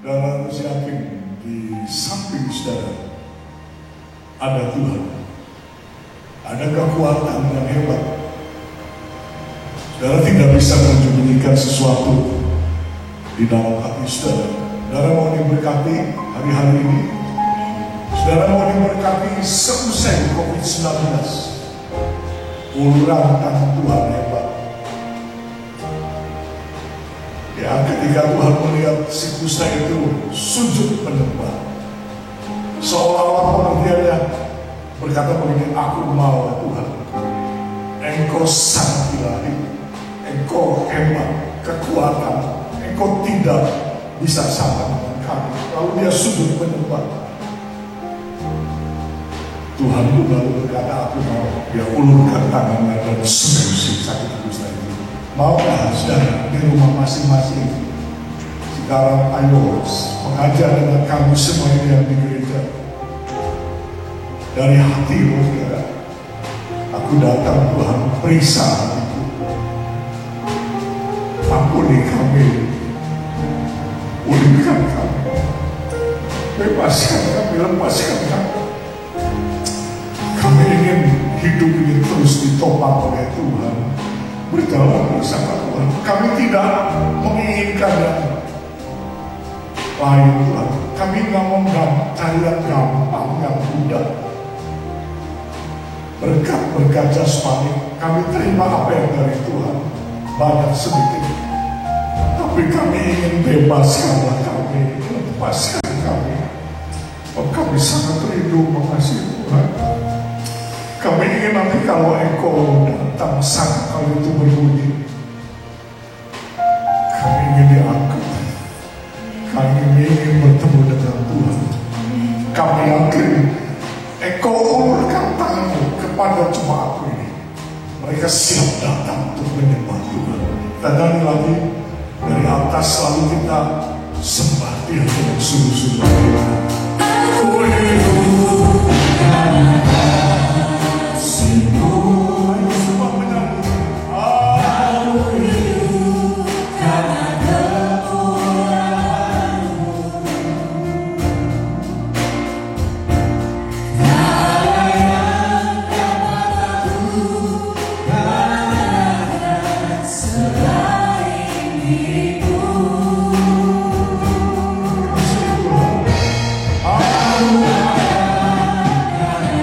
Saudara harus yakin di samping saudara ada Tuhan, ada kekuatan yang hebat. Saudara tidak bisa menyembunyikan sesuatu di dalam hati saudara. Saudara mau diberkati hari-hari ini, saudara mau diberkati seusai COVID-19. Uluran tangan Tuhan hebat. Ya, ketika Tuhan melihat si kusta itu sujud menyembah, seolah-olah pengertiannya berkata begini, aku mau Tuhan, Engkau sang ilahi, Engkau hebat, kekuatan, Engkau tidak bisa sama dengan kami. Lalu dia sujud menyembah. Tuhan pun lalu berkata, aku mau. Dia ulurkan tangannya dan sembuh si sakit kusta itu. Maukah saudara di rumah masing-masing sekarang ayo mengajar dengan kami semua ini yang di gereja dari hati, saudara. Aku datang Tuhan, periksa hatiku, ampuni kami, pulihkan kami, bebaskan kami, lepaskan kami. Kami ingin hidup ini terus ditopang oleh Tuhan, berjalan bersama Tuhan. Kami tidak menginginkan yang lain, Tuhan. Kami nggak mau cari yang gampang, yang mudah. Berkat-berkat jasmani, kami terima apa yang dari Tuhan, banyak sedikit. Tapi kami ingin bebaskanlah kami, lepaskan kami. Oh, kami sangat rindu mengasihi Tuhan. Kami ingin nanti kalau Engkau datang sang kali itu berbunyi, kami ingin diangkat. Kami ingin bertemu dengan Tuhan. Kami yakin Engkau ulurkan tanganmu kepada jemaatku ini. Mereka siap datang untuk menyembah Tuhan. Dan dari lagi dari atas lalu kita sembah Dia dengan sungguh-sungguh. Aku hidup karena kasih-Mu. Ayo semua menyanyi. Aku hidup karena kemurahan-Mu. Tiada yang dapat aku banggakan selain dirimu. Aku akan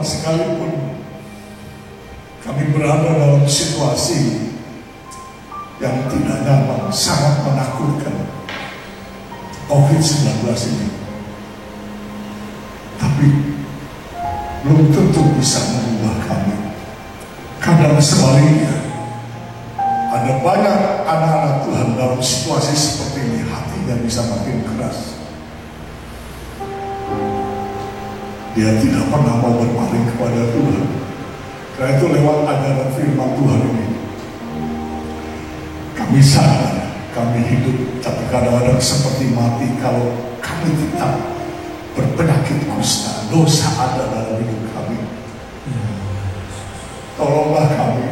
sekalipun kami berada dalam situasi yang tidak nyaman, sangat menakutkan, COVID-19 ini, tapi belum tentu bisa mengubah kami. Kadang sebaliknya, ada banyak anak-anak Tuhan dalam situasi seperti ini, hatinya bisa makin keras. Dia tidak pernah mau berpaling kepada Tuhan. Karena itu lewat ajaran firman Tuhan ini, kami sadar, kami hidup, tapi kadang-kadang seperti mati kalau kami tetap berpenyakit kusta, dosa ada dalam hidup kami. Tolonglah kami,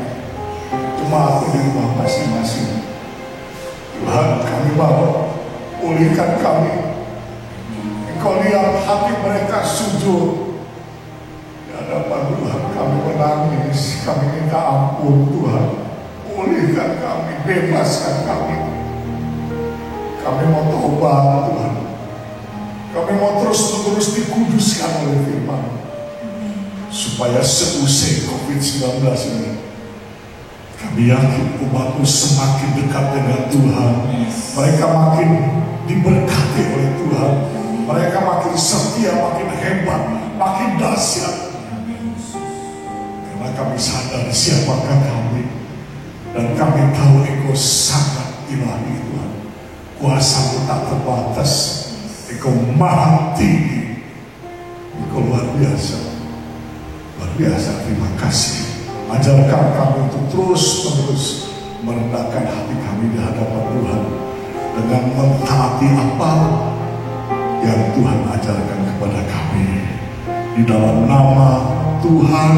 cuma aku di rumah masing-masing. Tuhan, kami mau pulihkan kami. Engkau lihat hati mereka sujud di hadapan Tuhan, kami menangis, kami minta ampun Tuhan. Pulihkan kami, bebaskan kami. Kami mau tobat Tuhan. Kami mau terus-menerus dikuduskan oleh firman, supaya seusai COVID-19 ini, kami yakin umatmu semakin dekat dengan Tuhan. Mereka makin diberkati oleh Tuhan. Mereka makin setia, makin hebat, makin dahsyat. Karena kami sadar siapakah kami. Dan kami tahu Engkau sangat ilahi Tuhan. Kuasa-Mu tak terbatas. Engkau maha tinggi. Engkau luar biasa. Luar biasa, terima kasih. Ajarkan kami untuk terus-menerus merendahkan hati kami di hadapan Tuhan, dengan mentaati apa yang Tuhan ajarkan kepada kami. Di dalam nama Tuhan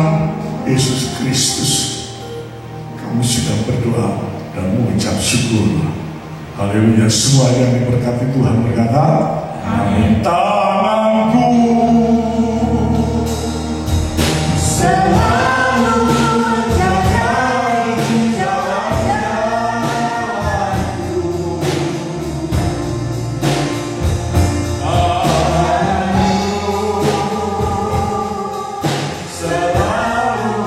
Yesus Kristus, kami sudah berdoa dan mengucap syukur. Haleluya. Semua yang diberkati Tuhan berkata, amin. Tanganku selalu menjaga jalan-jalanku. Tanganku selalu menerangi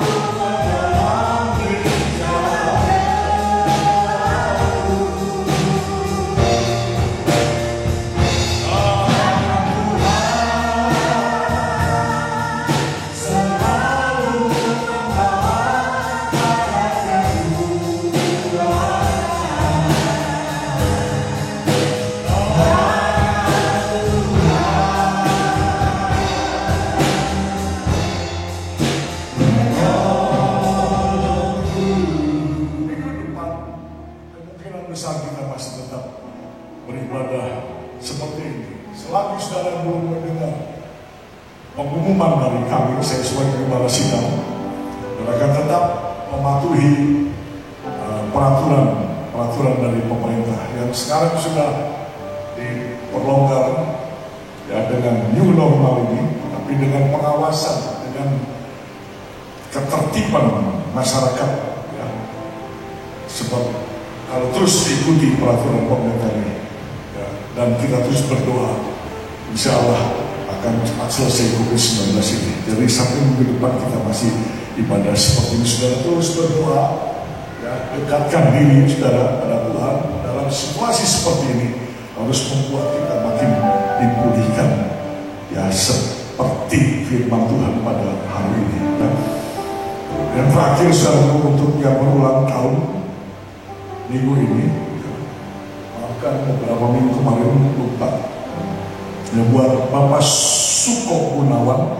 besar kita masih tetap beribadah seperti ini. Selagi saudara belum mendengar pengumuman dari kami, saya sebagai kepala sidang, saudara akan tetap mematuhi peraturan dari pemerintah yang sekarang sudah diperlonggar ya, dengan new normal ini, tapi dengan pengawasan, dengan ketertiban masyarakat ya. Sebab kalau terus diikuti peraturan pemerintah ini ya, dan kita terus berdoa, insya Allah akan cepat selesai COVID-19 ini. Jadi sampai minggu depan kita masih ibadah seperti ini. Saudara terus berdoa ya, dekatkan diri saudara pada Tuhan. Dalam situasi seperti ini harus membuat kita makin dipulihkan ya, seperti firman Tuhan pada hari ini ya. Yang terakhir saudara, untuk yang berulang tahun minggu ini, maafkan beberapa minggu kemarin lupa ya, buat Bapak Suko Gunawan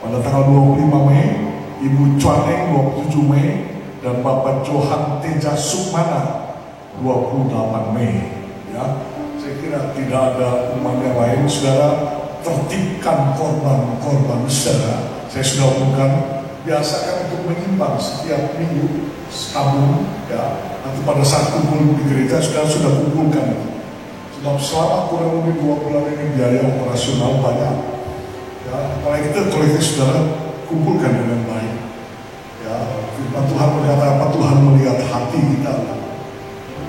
pada tanggal 25 Mei, Ibu Cuaneng 27 Mei, dan Bapak Johan Teja Sukmana 28 Mei ya. Saya kira tidak ada umat yang lain. Saudara tertibkan korban-korban saudara. Saya sudah umumkan, biasakan untuk menyimpang setiap minggu tabung ya. Nanti pada saat kumpul di gereja sudah kumpulkan. Sebab selama kurang lebih 2 bulan ini biaya operasional banyak ya, apalagi kita kolektif saudara kumpulkan dengan baik ya. Firman Tuhan berkata apa? Tuhan melihat hati kita.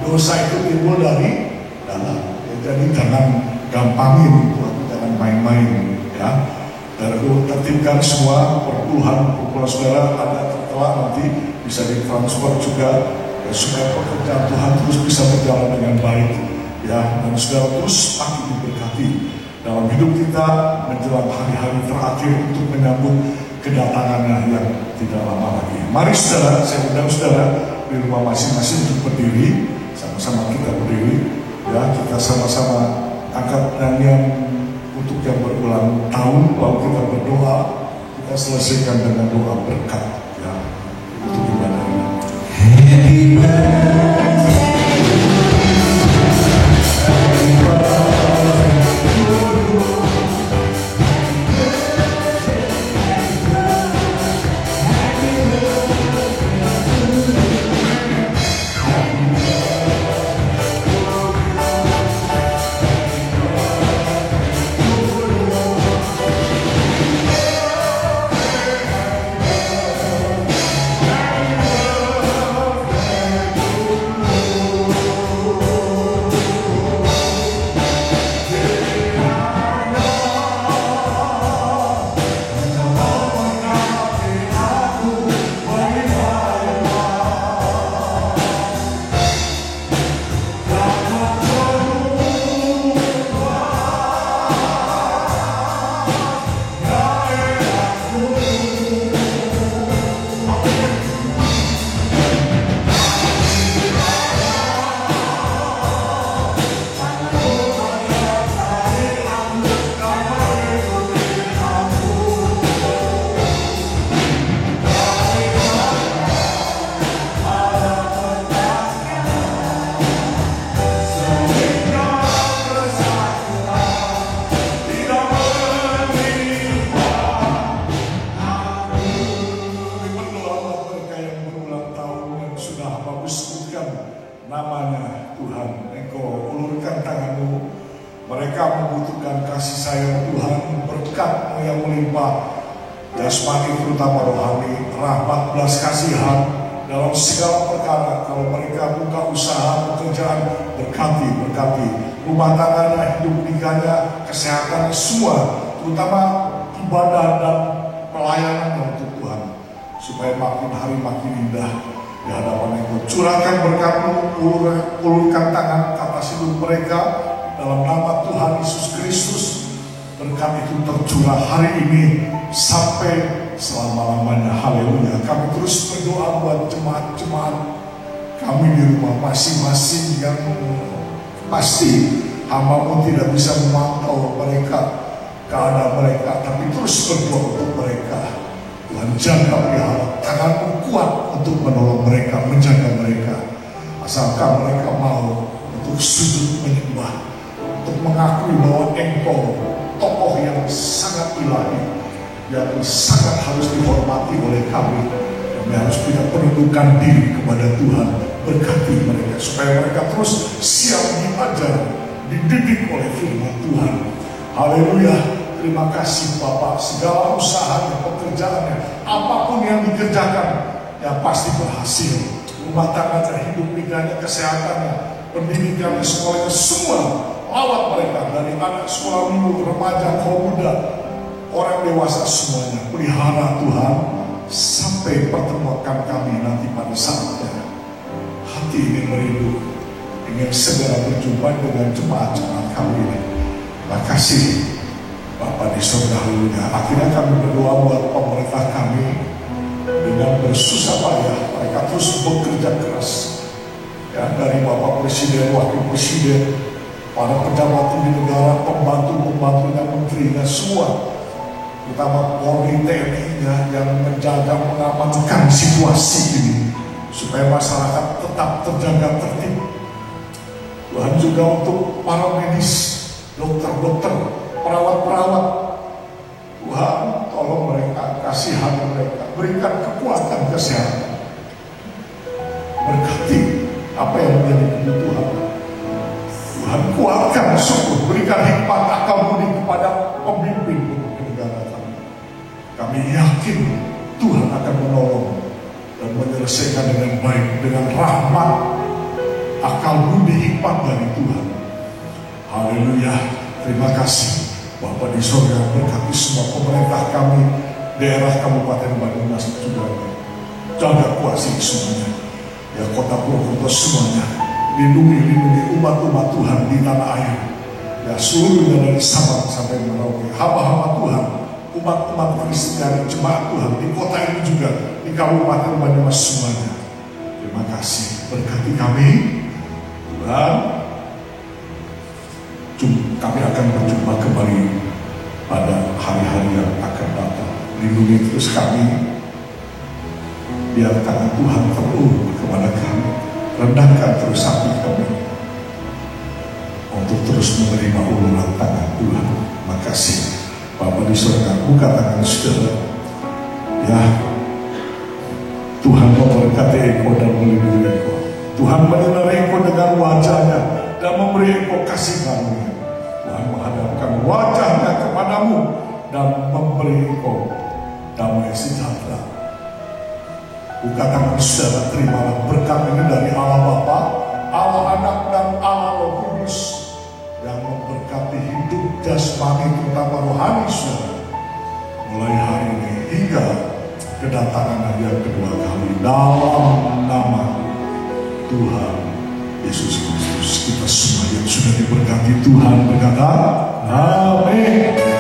Dosa itu timbul dari dalam ya, jadi jangan gampangin, jangan main-main ya. Dan tertibkan semua perpuluhan saudara ada tertera nanti bisa ditransfer juga ya, supaya pekerjaan Tuhan terus bisa berjalan dengan baik ya, dan saudara terus makin diberkati dalam hidup kita menjelang hari-hari terakhir untuk menyambut kedatangannya yang tidak lama lagi. Mari saudara, saya undang saudara di rumah masing-masing untuk berdiri, sama-sama kita berdiri ya, kita sama-sama angkat nyanyian untuk yang berulang tahun, lalu kita berdoa, kita selesaikan dengan doa berkat ya untuk ibadah ini. Happy birthday. Namanya Tuhan, Engkau ulurkan tanganmu. Mereka membutuhkan kasih sayang Tuhan, berkat yang melimpah, jasmani terutama rohani, rahmat belas kasihan dalam segala perkara. Kalau mereka buka usaha, pekerjaan, berkati rumah tangganya, hidup nikahnya, kesehatan, semua, terutama ibadah dan pelayanan untuk Tuhan, supaya makin hari makin indah di hadapan Engkau. Curahkan berkat-Mu, ulurkan tangan atas hidup mereka dalam nama Tuhan Yesus Kristus. Berkat itu tercurah hari ini sampai selama-lamanya. Haleluya. Kami terus berdoa buat jemaat-jemaat kami di rumah masing-masing yang pasti hamba-Mu tidak bisa memantau mereka, keadaan mereka, tapi terus berdoa untuk mereka. Tuhan jaga pelihara, tangan-Mu kuat untuk menolong mereka, menjaga mereka. Asalkan mereka mau untuk sujud menyembah, untuk mengakui bahwa Engkau tokoh yang sangat ilahi, yang sangat harus dihormati oleh kami. Kami harus punya penundukan diri kepada Tuhan. Berkati mereka supaya mereka terus siap diajar, dididik oleh firman Tuhan. Haleluya. Terima kasih Bapak, segala usahanya, pekerjaannya, apapun yang dikerjakan, yang pasti berhasil. Rumah tangganya, hidup nikahnya, kesehatannya, pendidikannya, sekolahnya, semua lawat mereka. Dari anak sekolah minggu, remaja, kaum muda, orang dewasa, semuanya. Pelihara Tuhan, sampai pertemukan kami nanti pada saatnya. Hati ini merindu, ingin segera berjumpa dengan jemaat-jemaat kami ini. Terima kasih Bapak di surga. Haleluya. Akhirnya kami berdoa buat pemerintah kami dengan bersusah payah. Mereka terus bekerja keras ya, dari Bapak Presiden, Wakil Presiden, para pejabat di negara, pembantu-pembantunya, menterinya, semua, terutama Polri, TNI-nya yang menjaga, mengamankan situasi ini supaya masyarakat tetap terjaga tertib. Tuhan juga untuk para medis, dokter-dokter, perawat-perawat, Tuhan tolong mereka, kasihan mereka, berikan kekuatan kesehatan, berkati apa yang menjadi kebutuhan. Tuhan kuatkan syukur, berikan hikmat akal budi kepada pemimpin negara kami. Kami yakin Tuhan akan menolong dan menyelesaikan dengan baik, dengan rahmat, akal budi hikmat dari Tuhan. Haleluya. Terima kasih. Bapa di surga, berkati semua pemerintah kami, daerah Kabupaten Banyumas juga. Jaga kuasai semuanya. Ya kota Purwokerto semuanya. Lindungi umat-umat Tuhan di tanah air. Ya seluruhnya dari Sabang sampai Merauke. Hamba-hamba Tuhan, umat-umat Kristen, jemaat Tuhan di kota ini juga, di Kabupaten Banyumas semuanya. Terima kasih, berkati kami Tuhan. Kami akan berjumpa kembali pada hari-hari yang akan datang. Lindungi terus kami, biar tangan Tuhan terus kepada kami, rendahkan terus hati kami untuk terus menerima uluran tangan Tuhan. Makasih Bapa di surga, buka tangan saudara. Ya, Tuhan memberkati engkau dan melindungi engkau. Tuhan menyinari engkau dengan wajahnya dan memberi engkau kasih karunia. Tuhan menghadapkan wajahnya kepadamu dan memberi engkau damai sejahtera. Buka tangan saudara, terimalah berkat ini dari Allah Bapa, Allah Anak dan Allah Roh Kudus yang memberkati hidup jasmani terutama rohani saudara mulai hari ini hingga kedatangan yang kedua kali, dalam nama Tuhan Yesus Kristus. Kita semua yang sudah diberkati Tuhan berkata, amin.